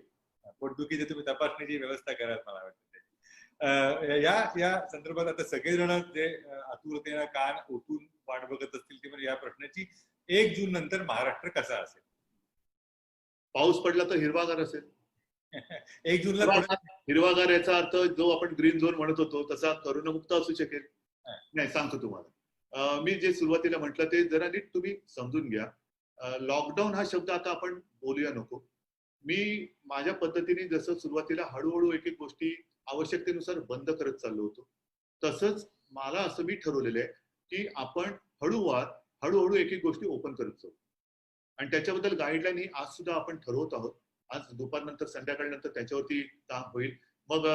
पोटदुखीची तुम्ही तपासणीची व्यवस्था कराल मला वाटतं. या संदर्भात आता सगळेजण जे आतुरतेनं कान ओतून वाट बघत असतील की म्हणजे या प्रश्नाची 1 जून नंतर महाराष्ट्र कसा असेल. पाऊस पडला तर हिरवागार असेल. 1 जूनला हिरवागार याचा अर्थ जो आपण ग्रीन झोन म्हणत होतो तसा करोनामुक्त असू शकेल. नाही, सांगतो तुम्हाला. मी जे सुरुवातीला म्हटलं ते जरा नीट तुम्ही समजून घ्या. लॉकडाऊन हा शब्द आता आपण बोलूया नको. मी माझ्या पद्धतीने जसं सुरुवातीला हळूहळू एक एक गोष्टी आवश्यकतेनुसार बंद करत चाललो होतो, तसंच मला असं मी ठरवलेलं आहे की आपण हळूहळू एक एक गोष्टी ओपन करत जाऊ. आणि त्याच्याबद्दल गाईडलाईन ही आज सुद्धा आपण ठरवत आहोत. आज दुपारनंतर संध्याकाळनंतर त्याच्यावरती काम होईल. मग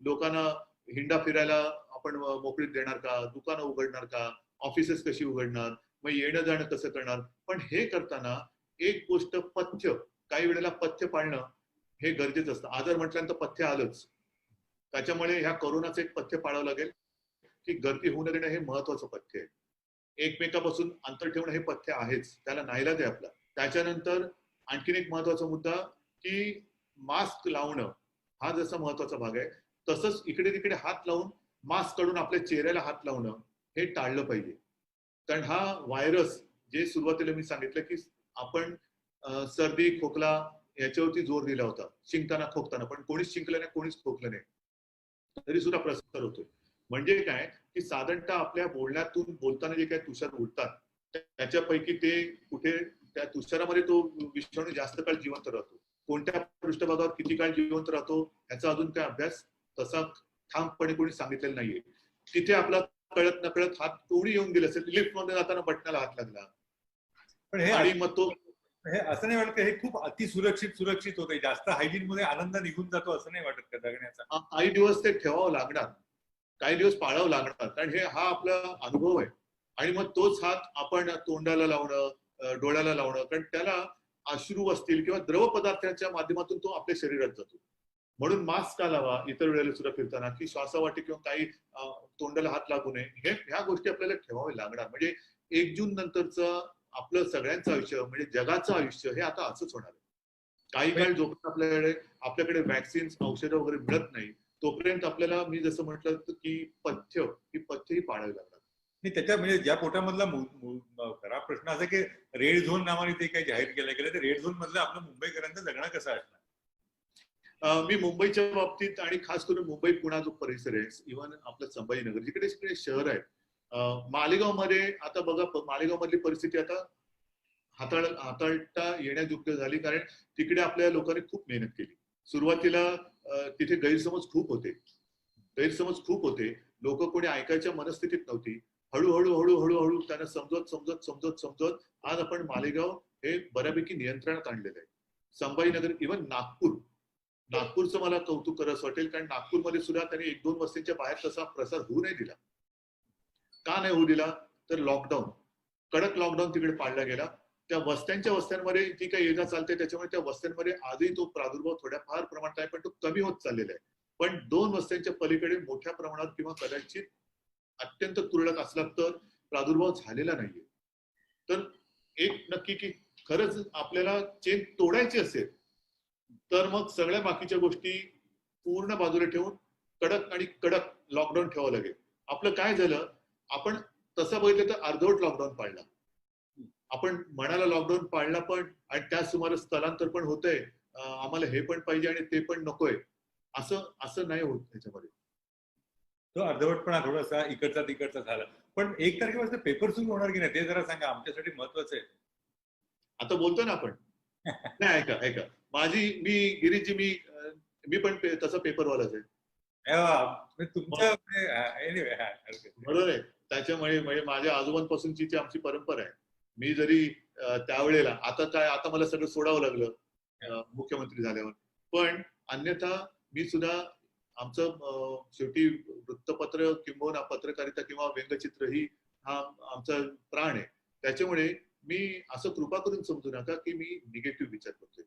लोकांना हिंडा फिरायला आपण मोकळीक देणार का, दुकानं उघडणार का, ऑफिसेस कशी उघडणार, मग येणं जाणं कसं करणार. पण हे करताना एक गोष्ट पथ्य, काही वेळेला पथ्य पाळणं हे गरजेचं असतं. आजार म्हटल्यानंतर पथ्य आलंच. त्याच्यामुळे ह्या कोरोनाचं एक पथ्य पाळावं लागेल की गर्दी होऊ न देणं हे महत्वाचं पथ्य आहे. एकमेकापासून अंतर ठेवणं हे पथ्य आहेच, त्याला नाईलाज आहे आपला. त्याच्यानंतर आणखीन एक महत्वाचा मुद्दा की मास्क लावणं हा जसा महत्वाचा भाग आहे, तसंच इकडे तिकडे हात लावून मास्क काढून आपल्या चेहऱ्याला हात लावणं हे टाळलं पाहिजे. कारण हा व्हायरस, जे सुरुवातीला मी सांगितलं की आपण सर्दी खोकला याच्यावरती जोर दिला होता, शिंकताना खोकताना, पण कोणीच शिंकलं नाही, कोणीच खोकलं नाही, तरी सुद्धा प्रसार होतोय. म्हणजे काय की साधारणतः आपल्या बोलण्यातून बोलताना जे काही तुषार उडतात त्याच्यापैकी ते कुठे त्या तुषारामध्ये तो विषाणू जास्त काळ जिवंत राहतो. कोणत्या पृष्ठभागावर किती काळ जिवंत राहतो याचा अजून काय अभ्यास तसा ठामपणे कोणी सांगितलेलं नाहीये. तिथे आपला कळत नकळत हात कोणी येऊन गेले असेल, लिफ्ट मध्ये जाताना बटनाला हात लागला पण हे आणि मग तो हे असं नाही वाटत हे खूप अति सुरक्षित होते, जास्त हायजीन मध्ये आनंद निघून जातो असं नाही वाटत का जगण्याचा? काही दिवस ते ठेवावं लागणार, काही दिवस पाळावं लागणार, कारण हे हा आपला अनुभव आहे. आणि मग तोच हात आपण तोंडाला लावणं, डोळ्याला लावणं, कारण त्याला अश्रू असतील किंवा द्रव पदार्थांच्या माध्यमातून तो आपल्या शरीरात जातो. म्हणून मास्क का लावा इतर वेळेला सुद्धा फिरताना, की श्वासावाटे किंवा काही तोंडाला हात लागू नये, ह्या गोष्टी आपल्याला ठेवावे लागणार. म्हणजे 1 जून नंतरचं आपलं सगळ्यांचं आयुष्य म्हणजे जगाचं आयुष्य हे आता असंच होणार आहे. काही काळ जोपर्यंत आपल्याकडे वॅक्सिन्स औषधं वगैरे मिळत नाही तोपर्यंत आपल्याला, मी जसं म्हटलं की ही पथ्यही पाळावी लागणार. त्याच्या म्हणजे ज्या पोटामधला खरा प्रश्न असा की रेड झोन नावाने ते काही जाहीर केलं गेलं, तर रेड झोन मधलं आपलं मुंबईकरांचं जगणं कसं असणार? मी मुंबईच्या बाबतीत आणि खास करून मुंबई पुणा जो परिसर आहे, इव्हन आपलं संभाजीनगर जिकडे जिकडे शहर आहेत, मालेगाव मध्ये आता बघा, मालेगाव मधली परिस्थिती आता हाताळता येण्यायोग्य झाली, कारण तिकडे आपल्या लोकांनी खूप मेहनत केली. सुरुवातीला तिथे गैरसमज खूप होते, लोक कोणी ऐकायच्या मनस्थितीत नव्हती. हळूहळू त्यांना समजत आज आपण मालेगाव हे बऱ्यापैकी नियंत्रणात आणलेलं आहे. संभाजीनगर, इव्हन नागपूरचं मला कौतुक करावंसं वाटेल, कारण नागपूरमध्ये सुद्धा त्यांनी 1-2 वस्तींच्या बाहेर तसा प्रसार होऊ नाही दिला. का नाही होऊ दिला? तर कडक लॉकडाऊन तिकडे पाळला गेला. त्या वस्त्यांमध्ये जी काही ये जा चालते त्याच्यामुळे त्या वस्त्यांमध्ये आजही तो प्रादुर्भाव थोड्याफार प्रमाणात आहे, पण तो कमी होत चाललेला आहे. पण 2 वस्त्यांच्या पलीकडे मोठ्या प्रमाणात किंवा कदाचित अत्यंत तुरळक असला तर प्रादुर्भाव झालेला नाहीये. तर एक नक्की की खरंच आपल्याला चेन तोडायची असेल तर मग सगळ्या बाकीच्या गोष्टी पूर्ण बाजूला ठेवून कडक लॉकडाऊन ठेवावं लागेल. आपलं काय झालं, आपण तसं बघितलं तर अर्धवट लॉकडाऊन पाळला. आपण मनाला लॉकडाऊन पाळला पण, आणि त्या सुमारे स्थलांतर पण होतंय, आम्हाला हे पण पाहिजे आणि ते पण नकोय, असं नाही होत त्याच्यामध्ये. तो अर्धवटपणा थोडासा इकडचा तिकडचा झाला. पण 1 तारखेपासून पेपर सुरू होणार की नाही ते जरा सांगा, आमच्यासाठी महत्वाचं आहे. आता बोलतोय ना आपण. नाही, ऐका गिरीशजी, मी पण तसा पेपरवालाच आहे. तुमचं बरोबर आहे. त्याच्यामुळे म्हणजे माझ्या आजोबांपासूनची जी आमची परंपरा आहे, मी जरी त्यावेळेला, आता मला सगळं सोडावं लागलं मुख्यमंत्री झाल्यावर, पण अन्यथा मी सुद्धा आमचं शेवटी वृत्तपत्र किंवा पत्रकारिता किंवा व्यंगचित्र ही हा आमचा प्राण आहे. त्याच्यामुळे मी असं कृपा करून समजू नका की मी निगेटिव्ह विचार करतोय.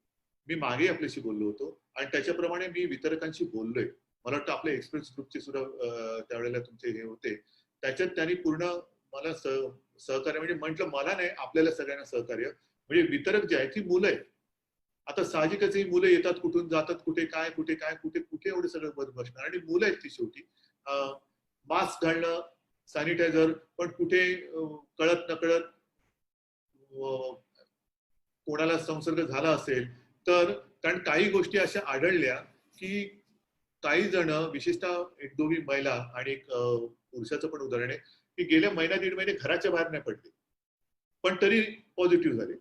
मी मागे आपल्याशी बोललो होतो आणि त्याच्याप्रमाणे मी वितरकांशी बोललोय. मला वाटतं आपल्या एक्सप्रेस ग्रुपचे सुद्धा त्यावेळेला तुमचे हे होते, त्याच्यात त्यांनी पूर्ण मला सहकार्य, म्हणजे म्हटलं मला नाही, आपल्याला सगळ्यांना सहकार्य. म्हणजे वितरक जे आहेत ती मुलं आहेत. आता साहजिकच ही मुलं येतात, कुठून जातात, कुठे एवढं सगळं बसणार, आणि मुलं आहेत ती शेवटी. मास्क घालणं, सॅनिटायझर, पण कुठे कळत नकळत कोणाला संसर्ग झाला असेल तर, कारण काही गोष्टी अशा आढळल्या की काही जण, विशेषतः 1-2 महिला आणि एक पुरुषाचं पण उदाहरण आहे, की गेल्या महिना-दीड महिने घराच्या बाहेर नाही पडले पण तरी पॉझिटिव्ह झाले.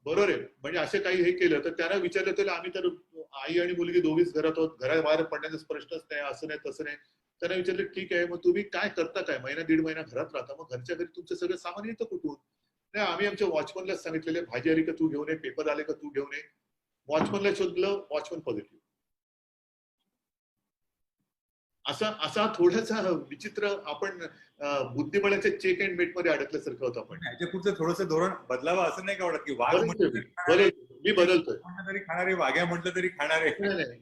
बरोबर आहे. म्हणजे असे काही हे केलं तर त्यांना विचारलं तर, आम्ही तर आई आणि मुलगी दोघीच घरात आहोत, घराबाहेर पडण्याचा प्रश्नच नाही, असं नाही तसं नाही. त्यांना विचारलं ठीक आहे, मग तुम्ही काय करता, काय महिना-दीड महिना घरात राहता, मग घरच्या घरी तुमचं सगळं सामान येतं कुठून? नाही, आम्ही आमच्या वॉचमनलाच सांगितलेले, भाजी आली का तू घेऊन ये, पेपर आले का तू घेऊन ये. वॉचमनला शोधलं, वॉचमन पॉझिटिव्ह. असा थोडासा विचित्र, आपण बुद्धिबळाच्या चेक अँड मेट मध्ये अडकल्यासारखं होतं आपण. ह्याच्या पुढचं थोडंसं धोरण बदलावं असं नाही का वाटत, की वाघ मी बदलतोय तरी खाणारे, वाघ्या म्हटलं तरी खाणारे.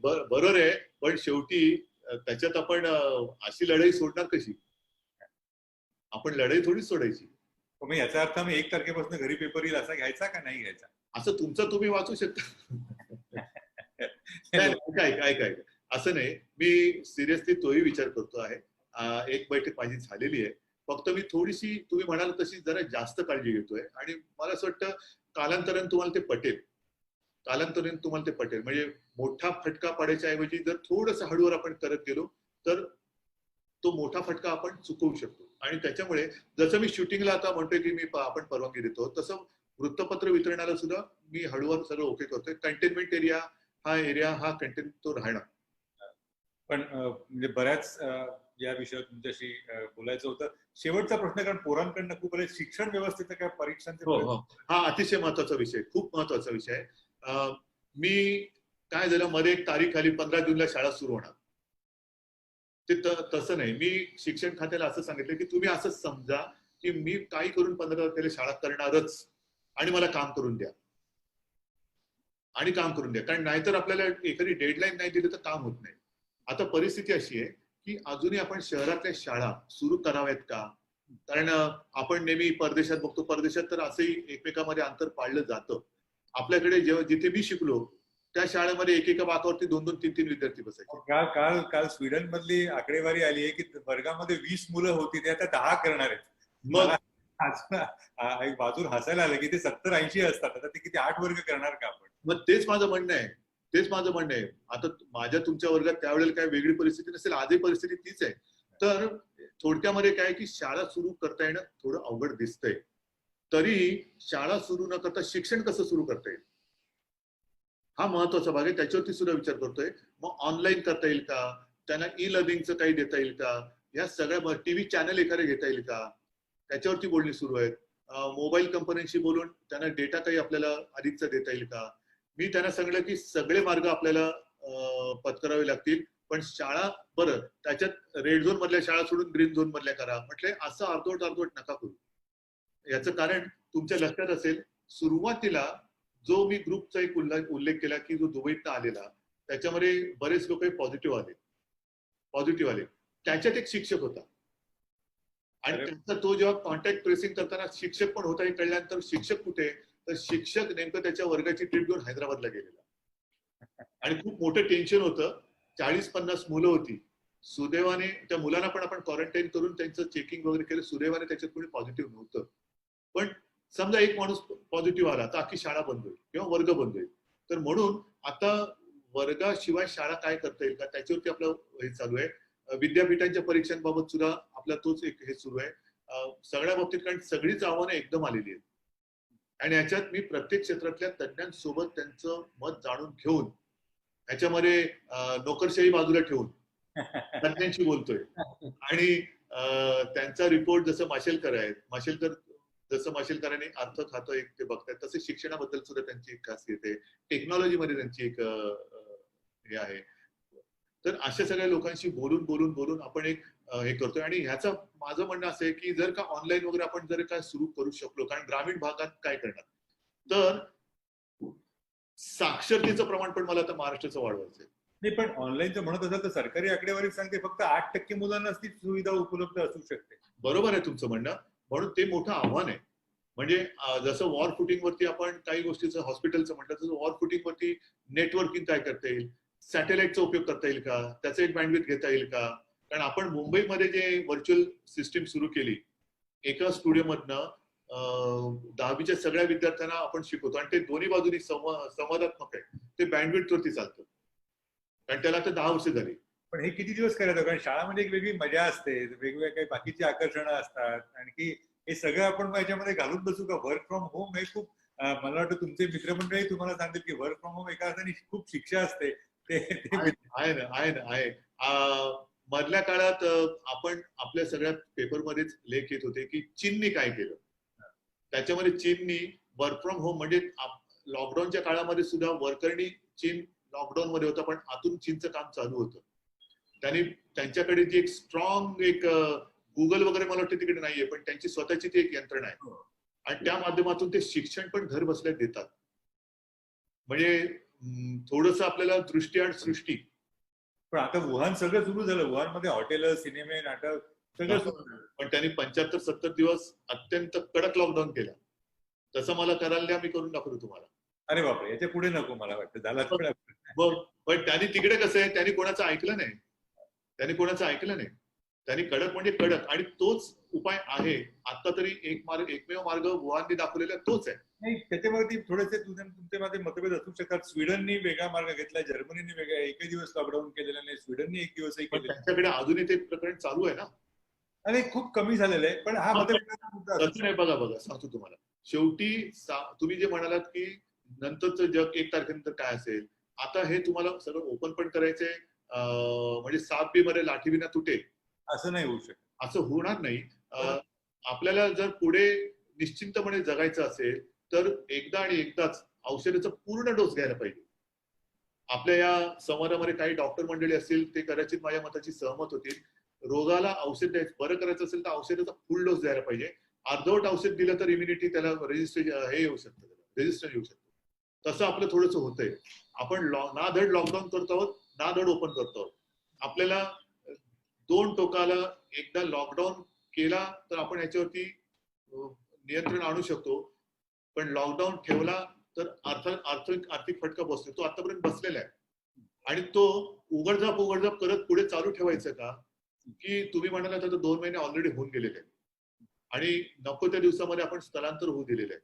बरोबर आहे, पण शेवटी त्याच्यात आपण अशी लढाई सोडणार कशी? आपण लढाई थोडी सोडायची. मग याचा अर्थ मी 1 तारखेपासून घरी पेपर येईल असा घ्यायचा का नाही घ्यायचा? असं तुमचं तुम्ही वाचू शकता. ऐका, असं नाही, मी सिरियसली तोही विचार करतो आहे. एक बैठक माझी झालेली आहे, फक्त मी थोडीशी तुम्ही म्हणाल तशी जरा जास्त काळजी घेतोय, आणि मला असं वाटतं कालांतराने तुम्हाला ते पटेल. म्हणजे मोठा फटका पडायच्या ऐवजी जर थोडंसं हळूवार आपण करत गेलो तर तो मोठा फटका आपण चुकवू शकतो. आणि त्याच्यामुळे जसं मी शूटिंगला आता म्हणतोय की आपण परवानगी देतो, तसं वृत्तपत्र वितरणाला सुद्धा मी हळूवार सगळं ओके करतोय. कंटेनमेंट एरिया हा कंटेन तो राहणार. पण म्हणजे बऱ्याच या विषयावर तुमच्याशी बोलायचं होतं. शेवटचा प्रश्न, कारण पोरांकडनं खूप बरेच शिक्षण व्यवस्थेचं काय परीक्षांचे हो बरेच हो, हा अतिशय महत्वाचा विषय, खूप महत्वाचा विषय आहे. मी काय झालं, मध्ये एक तारीख आली, 15 जूनला शाळा सुरू होणार. ते तसं नाही, मी शिक्षण खात्याला असं सांगितलं की तुम्ही असं समजा की मी काही करून 15 तारखेला शाळा करणारच, आणि मला काम करून द्या, आणि काम करून द्या, कारण नाहीतर आपल्याला एखादी डेडलाईन नाही दिली तर काम होत नाही. आता परिस्थिती अशी आहे की अजूनही आपण शहरातल्या शाळा सुरू कराव्यात का? कारण आपण नेहमी परदेशात बघतो, परदेशात तर असंही एकमेकांमध्ये अंतर पाळलं जातं. आपल्याकडे जेव्हा जिथे मी शिकलो त्या शाळेमध्ये एकेका बाकावरती 2-2, 3-3 विद्यार्थी बसायचे. काल काल काल स्वीडन मधली आकडेवारी आली आहे की वर्गामध्ये 20 मुलं होती, ते आता 10 करणार आहेत. मग मला एक बाजूला हसायला आलं की ते 70-80 असतात, आता ते किती 8 वर्ग करणार का आपण? मग तेच माझं म्हणणं आहे, तेच माझं म्हणणं आहे. आता माझ्या तुमच्या वर्गात त्यावेळेला काय वेगळी परिस्थिती नसेल, आजही परिस्थिती तीच आहे. तर थोडक्यामध्ये काय की शाळा सुरू करता येणं थोडं अवघड दिसतंय. तरी शाळा सुरू न करता शिक्षण कसं सुरू करता येईल, हा महत्वाचा भाग आहे. त्याच्यावरती सुद्धा विचार करतोय. मग ऑनलाईन करता येईल का, त्यांना ई लर्निंगचं काही देता येईल का, या सगळ्या टीव्ही चॅनल एखादे घेता येईल का, त्याच्यावरती बोलणी सुरू आहेत. मोबाईल कंपन्यांशी बोलून त्यांना डेटा काही आपल्याला अधिकचा देता येईल का. मी त्यांना सांगितलं की सगळे मार्ग आपल्याला पत्करावे लागतील, पण शाळा बरं त्याच्यात रेड झोन मधल्या शाळा सोडून ग्रीन झोन मधल्या करा. म्हटले असं अर्धवट अर्धवट नका करू. याचं कारण तुमच्या लक्षात असेल, सुरुवातीला जो मी ग्रुपचा एक उल्लेख केला की जो दुबईतनं आलेला, त्याच्यामध्ये बरेच लोक पॉझिटिव्ह आले. त्याच्यात एक शिक्षक होता, आणि त्यांचा तो जेव्हा कॉन्टॅक्ट ट्रेसिंग करताना शिक्षक पण होता हे कळल्यानंतर, शिक्षक कुठे, तर शिक्षक नेमकं त्याच्या वर्गाची ट्रिप घेऊन हैदराबादला गेलेला, आणि खूप मोठं टेन्शन होतं. 40-50 मुलं होती. सुदैवाने त्या मुलांना पण आपण क्वारंटाईन करून त्यांचं चेकिंग वगैरे केलं. सुदैवाने त्याच्यात कोणी पॉझिटिव्ह नव्हतं. पण समजा एक माणूस पॉझिटिव्ह आला तर अख्खी शाळा बंद होईल किंवा वर्ग बंद होईल. तर म्हणून आता वर्गाशिवाय शाळा काय करता येईल का, त्याच्यावरती आपलं हे चालू आहे. विद्यापीठांच्या परीक्षांबाबत सुद्धा आपला तोच एक हे सुरू आहे. सगळ्या बाबतीत, कारण सगळीच आव्हानं एकदम आलेली आहेत, आणि याच्यात मी प्रत्येक क्षेत्रातल्या तज्ञांसोबत त्यांचं मत जाणून घेऊन, ह्याच्यामध्ये नोकरशाही बाजूला ठेवून तज्ञांशी बोलतोय, आणि त्यांचा रिपोर्ट जसं माशेलकरांनी अर्थ खातं एक ते बघतायत, तसे शिक्षणाबद्दल सुद्धा त्यांची एक खासियत आहे, टेक्नॉलॉजीमध्ये त्यांची एक हे आहे. तर अशा सगळ्या लोकांशी बोलून बोलून बोलून आपण एक हे करतोय. आणि ह्याचं माझं म्हणणं असं आहे की जर का ऑनलाईन वगैरे आपण जर का सुरू करू शकलो, कारण ग्रामीण भागात काय करणार, तर साक्षरतेचं प्रमाण पण मला आता महाराष्ट्राचं वाढवायचंय. नाही, पण ऑनलाईनचं म्हणत असाल तर सरकारी आकडेवारी सांगते फक्त 8% मुलांनाच ती सुविधा उपलब्ध असू शकते. बरोबर आहे तुमचं म्हणणं, म्हणून ते मोठं आव्हान आहे. म्हणजे जसं वॉर फुटिंग वरती आपण काही गोष्टीचं हॉस्पिटलचं म्हटलं, तसं वॉर फुटिंग वरती नेटवर्किंग काय करता येईल, सॅटेलाइटचा उपयोग करता येईल का, त्याचं एक बँडविड्थ घेता येईल का. कारण आपण मुंबईमध्ये जे व्हर्च्युअल सिस्टीम सुरू केली, एका स्टुडिओमधनं 10वीच्या सगळ्या विद्यार्थ्यांना आपण शिकवतो, आणि ते दोन्ही बाजूनी संवादात्मक आहे, ते बँडविड्थ वरती चालतं, कारण त्याला आता 10 वर्ष झाली. पण हे किती दिवस करायचं, कारण शाळामध्ये एक वेगळी मजा असते, वेगवेगळ्या काही बाकीची आकर्षणं असतात, आणखी हे सगळं आपण याच्यामध्ये घालून बसू का? वर्क फ्रॉम होम हे खूप मला वाटतं तुमचे मित्रमंडळी तुम्हाला सांगतील की वर्क फ्रॉम होम एका अर्थाने खूप शिक्षा असते. आहे. मधल्या काळात आपण आपल्या सगळ्या पेपरमध्येच लेख येत होते की चीनने काय केलं. त्याच्यामध्ये चीननी वर्क फ्रॉम होम, म्हणजे लॉकडाऊनच्या काळामध्ये सुद्धा वर्करनी, चीन लॉकडाऊन मध्ये होता पण आतून चीनचं काम चालू होतं. त्यांनी त्यांच्याकडे जी एक स्ट्रॉंग एक गुगल वगैरे मला वाटतं तिकडे नाहीये, पण त्यांची स्वतःची ती एक यंत्रणा आहे, आणि त्या माध्यमातून ते शिक्षण पण घर बसल्या देतात. म्हणजे थोडस आपल्याला दृष्टी आणि सृष्टी. पण आता वुहान सगळं सुरू झालं, वुहान मध्ये हॉटेल, सिनेमे, नाटक सगळं सुरू झालं. पण त्यांनी 75-70 दिवस अत्यंत कडक लॉकडाऊन केला. तसं मला करायला द्या, मी करून दाखवतो तुम्हाला. अरे बापरे, याच्या पुढे नको मला वाटतं, झाला. पण त्यांनी तिकडे कसं आहे, त्यांनी कोणाचं ऐकलं नाही. त्यांनी कडक म्हणजे कडक, आणि तोच उपाय आहे आता तरी. एकमेव मार्ग वुहानने दाखवलेला तोच आहे. नाही, त्याच्यावरती थोडेसे तुमचे माझे मतभेद असू शकतात. स्वीडननी वेगळा मार्ग घेतला, जर्मनीने वेगळा, एकही दिवस लॉकडाऊन केलेला नाही, स्वीडननी एक दिवसही केलेला. त्यांच्याकडे अजूनही ते प्रकरण चालू आहे ना. अरे खूप कमी झालेलं आहे, पण हा मतभेद नाही. बघा सांगतो तुम्हाला. शेवटी तुम्ही जे म्हणालात की नंतरचं जग 1 तारखेनंतर काय असेल, आता हे तुम्हाला सगळं ओपन पण करायचंय, म्हणजे साप बी मरे लाठी बी ना तुटे असं नाही होऊ शकत. असं होणार नाही. आपल्याला जर पुढे निश्चिंतपणे जगायचं असेल तर एकदा आणि एकदाच औषधाचा पूर्ण डोस घ्यायला पाहिजे. आपल्या या संवादामध्ये काही डॉक्टर मंडळी असतील ते कदाचित माझ्या मताची सहमत होतील. रोगाला औषध द्यायचं, बरं करायचं असेल तर औषधाचा फुल डोस द्यायला पाहिजे. अर्धवट औषध दिलं तर इम्युनिटी त्याला हे येऊ शकतं, रेजिस्टन्स येऊ शकतो. तसं आपलं थोडंस होतंय. आपण ना धड लॉकडाऊन करतो आहोत ना धड ओपन करतो आहोत. आपल्याला दोन टोकाला एकदा लॉकडाऊन केला तर आपण याच्यावरती नियंत्रण आणू शकतो. पण लॉकडाऊन ठेवला तर आर्थिक फटका बसतो. तो आतापर्यंत बसलेला आहे. आणि तो उघडझाप करत पुढे चालू ठेवायचं का? की तुम्ही म्हणाला तर 2 महिने ऑलरेडी होऊन गेलेले आहेत आणि नको त्या दिवसामध्ये आपण स्थलांतर होऊ दिलेलं आहे.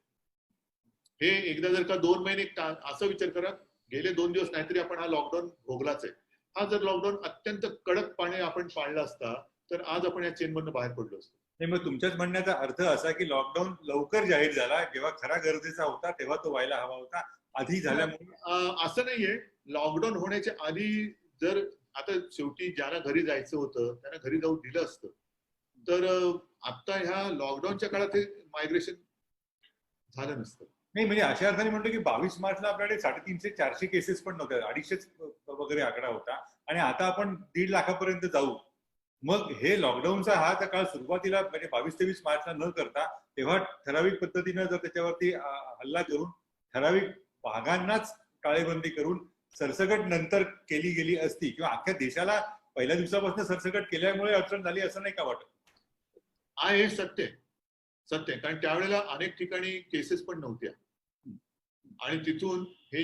हे एकदा जर का 2 महिने असा विचार करा, गेले 2 दिवस नाहीतरी आपण हा लॉकडाऊन भोगलाच आहे. हा जर लॉकडाऊन अत्यंत कडकपणे आपण पाळला असता तर आज आपण या चेनमधून बाहेर पडलो असतो. नाही, मग तुमच्याच म्हणण्याचा अर्थ असा की लॉकडाऊन लवकर जाहीर झाला, जेव्हा खरा गरजेचा होता तेव्हा तो व्हायला हवा होता, आधी झाल्यामुळे असं नाहीये. लॉकडाऊन होण्याच्या आधी जर आता शेवटी ज्यांना घरी जायचं होतं त्यांना घरी जाऊ दिलं असतं तर आता ह्या लॉकडाऊनच्या काळात हे मायग्रेशन झालं नसतं. नाही, म्हणजे अशा अर्थाने म्हणतो की 22 मार्चला आपल्याकडे 350-400 केसेस पण नव्हत्या, 250 वगैरे आकडा होता आणि आता आपण 1.5 लाखापर्यंत जाऊ. मग हे लॉकडाऊनचा हा काळ सुरुवातीला म्हणजे 22-23 मार्चला न करता तेव्हा ठराविक पद्धतीनं जर त्याच्यावरती हल्ला करून ठराविक भागांनाच टाळेबंदी करून सरसकट नंतर केली गेली असती किंवा अख्ख्या देशाला पहिल्या दिवसापासून सरसकट केल्यामुळे अडचण झाली असं नाही का वाटत? हे सत्य कारण त्यावेळेला अनेक ठिकाणी केसेस पण नव्हत्या आणि तिथून हे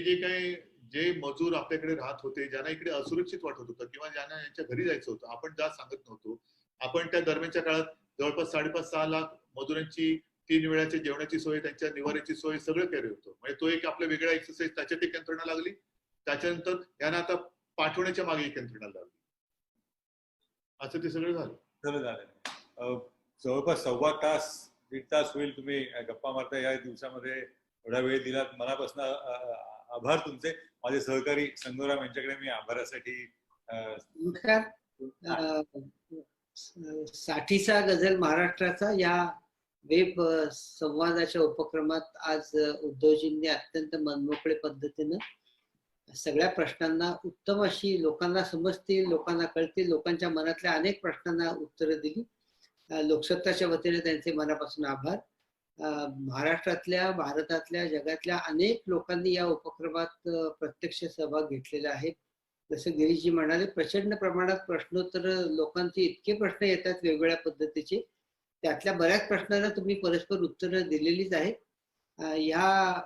जे मजूर आपल्याकडे राहत होते, ज्यांना इकडे असुरक्षित वाटत होतं किंवा ज्यांना यांच्या घरी जायचं होतं, आपण ज्या सांगत नव्हतो, आपण त्या दरम्यानच्या काळात जवळपास 5.5-6 लाख मजुरांची 3 वेळाच्या जेवणाची सोय, त्यांच्या निवाऱ्याची सोय सगळं केलं होतं. म्हणजे तो एक आपला वेगळा एक्सरसाइज, त्याच्यात एक यंत्रणा लागली. त्याच्यानंतर यांना आता पाठवण्याच्या मागे एक यंत्रणा लागली. असं ते सगळं झालं. जवळपास 1.25 तास 1.5 तास होईल तुम्ही गप्पा मारता या दिवसामध्ये एवढा वेळ दिलात. मनापासून आभार तुमचे. माझे सहकारी संगोराम यांच्याकडे मी आभारासाठी साठीचा गझल महाराष्ट्राचा या वेब संवादाच्या उपक्रमात आज उद्धवजींनी अत्यंत मनमोकळे पद्धतीनं सगळ्या प्रश्नांना उत्तम अशी लोकांना समजतील, लोकांना कळतील, लोकांच्या मनातल्या अनेक प्रश्नांना उत्तरं दिली. लोकसत्ताच्या वतीने त्यांचे मनापासून आभार. महाराष्ट्रातल्या, भारतातल्या, जगातल्या अनेक लोकांनी या उपक्रमात प्रत्यक्ष सहभाग घेतलेला आहे. जसं गिरीशजी म्हणाले, प्रचंड प्रमाणात प्रश्नोत्तर, लोकांचे इतके प्रश्न येतात वेगवेगळ्या पद्धतीचे, त्यातल्या बऱ्याच प्रश्नांना तुम्ही परस्पर उत्तरं दिलेलीच आहेत. या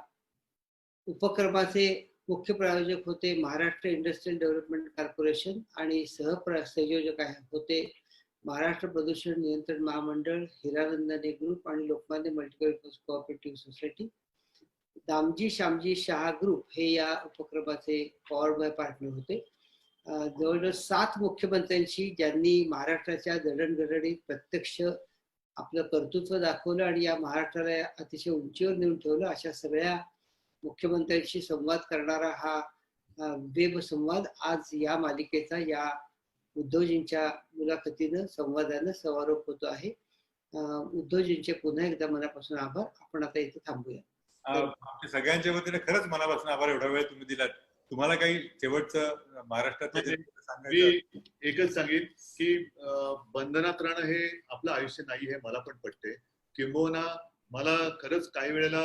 उपक्रमाचे मुख्य प्रायोजक होते महाराष्ट्र इंडस्ट्रियल डेव्हलपमेंट कॉर्पोरेशन आणि सहसंयोजक होते महाराष्ट्र प्रदूषण नियंत्रण महामंडळ, हिरानंदानी ग्रुप आणि Lokmanya multipurpose cooperative society. Damji Shyamji Shah group हे या उपक्रमाचे पॉवर बाय पार्टनर होते. जवळजवळ 7 मुख्यमंत्र्यांशी ज्यांनी महाराष्ट्राच्या जडणघडणीत प्रत्यक्ष आपलं कर्तृत्व दाखवलं आणि या महाराष्ट्राला अतिशय उंचीवर नेऊन ठेवलं, अशा सगळ्या मुख्यमंत्र्यांशी संवाद करणारा हा वेब संवाद आज या मालिकेचा, या उद्धवजींच्या मुलाखतीनं संवादानं समारोप होतो आहे. उद्धवजींचे पुन्हा एकदा मनापासून आभार. आपण आता इथे थांबूया. आमच्या सगळ्यांच्या वतीने खरंच मनापासून आभार. एवढा वेळ तुम्ही दिलात. तुम्हाला काही शेवटचं महाराष्ट्रातलं मी एकच सांगेन की बंधनात राहणं हे आपलं आयुष्य नाही, हे मला पण पटते. किंबहुना मला खरंच काही वेळेला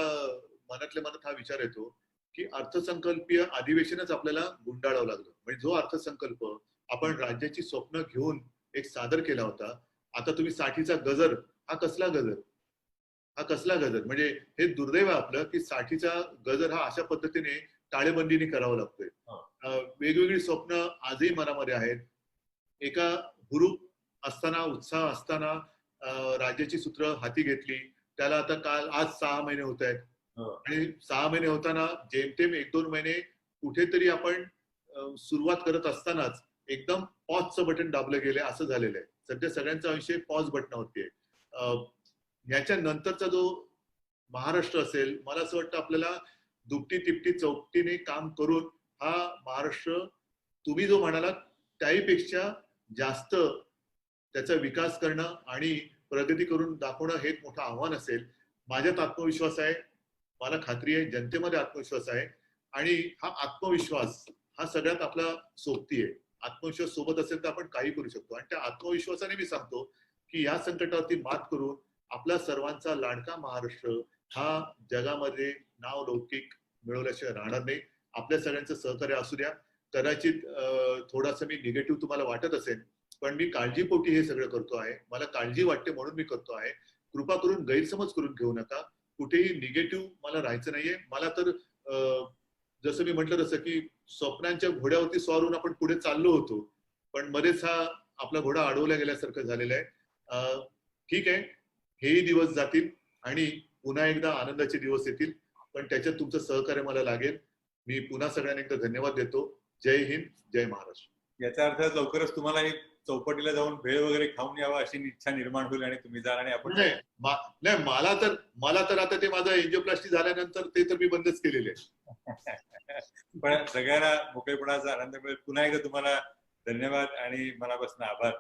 मनातल्या मनात हा विचार येतो की अर्थसंकल्पीय अधिवेशनच आपल्याला गुंडाळावं लागलं. म्हणजे जो अर्थसंकल्प आपण राज्याची स्वप्न घेऊन एक सादर केला होता, आता तुम्ही साठीचा गजर, हा कसला गजर? म्हणजे हे दुर्दैव आपलं की साठीचा गजर हा अशा पद्धतीने टाळेबंदीने करावा लागतोय. वेगवेगळी स्वप्न आजही मनामध्ये आहेत. एका हुरूप असताना, उत्साह असताना राज्याची सूत्र हाती घेतली. त्याला आता आज 6 महिने होत आहेत आणि 6 महिने होताना जेमतेम 1-2 महिने कुठेतरी आपण सुरुवात करत असतानाच एकदम पॉजचं बटन दाबलं गेलंय, असं झालेलं आहे. सध्या सगळ्यांचा विषय पॉज बटनावरती आहे. याच्या नंतरचा जो महाराष्ट्र असेल, मला असं वाटतं आपल्याला दुपटी तिपटी चौपटीने काम करून हा महाराष्ट्र, तुम्ही जो म्हणालात त्याहीपेक्षा जास्त त्याचा विकास करणं आणि प्रगती करून दाखवणं हे एक मोठं आव्हान असेल. माझ्यात आत्मविश्वास आहे, मला खात्री आहे, जनतेमध्ये आत्मविश्वास आहे आणि हा आत्मविश्वास हा सगळ्यात आपला सोबती आहे. आत्मविश्वास सोबत असेल तर आपण काही करू शकतो आणि त्या आत्मविश्वासाने मी सांगतो की या संकटावरती मात करून आपला सर्वांचा लाडका महाराष्ट्र हा जगामध्ये नाव लौकिक मिळवल्याशिवाय राहणार नाही. आपल्या सगळ्यांचं सहकार्य असू द्या. कदाचित थोडासा मी निगेटिव्ह तुम्हाला वाटत असेल, पण मी काळजीपोटी हे सगळं करतो आहे. मला काळजी वाटते म्हणून मी करतो आहे. कृपा करून गैरसमज करून घेऊ नका. कुठेही निगेटिव्ह मला राहायचं नाहीये. मला तर जसं मी म्हटलं तसं की स्वप्नांच्या घोड्यावरती स्वार होऊन आपण पुढे चाललो होतो, पण मध्येच हा आपला घोडा अडवला गेल्यासारखं झालेलं आहे. ठीक आहे, हेही दिवस जातील आणि पुन्हा एकदा आनंदाचे दिवस येतील, पण त्याच्यात तुमचं सहकार्य मला लागेल. मी पुन्हा सगळ्यांना एकदा धन्यवाद देतो. जय हिंद, जय महाराष्ट्र. याचा अर्थ लवकरच तुम्हाला एक चौपाटीला जाऊन भेळ वगैरे खाऊन यावं अशी इच्छा निर्माण होईल आणि तुम्ही जाल आणि आपण नाही, मला तर आता ते माझं एंजिओप्लास्टी झाल्यानंतर ते तर मी बंदच केलेले आहे. पण सगळ्यांना मोकळेपणाचा आनंद मिळेल. पुन्हा एकदा तुम्हाला धन्यवाद आणि मनापासून आभार.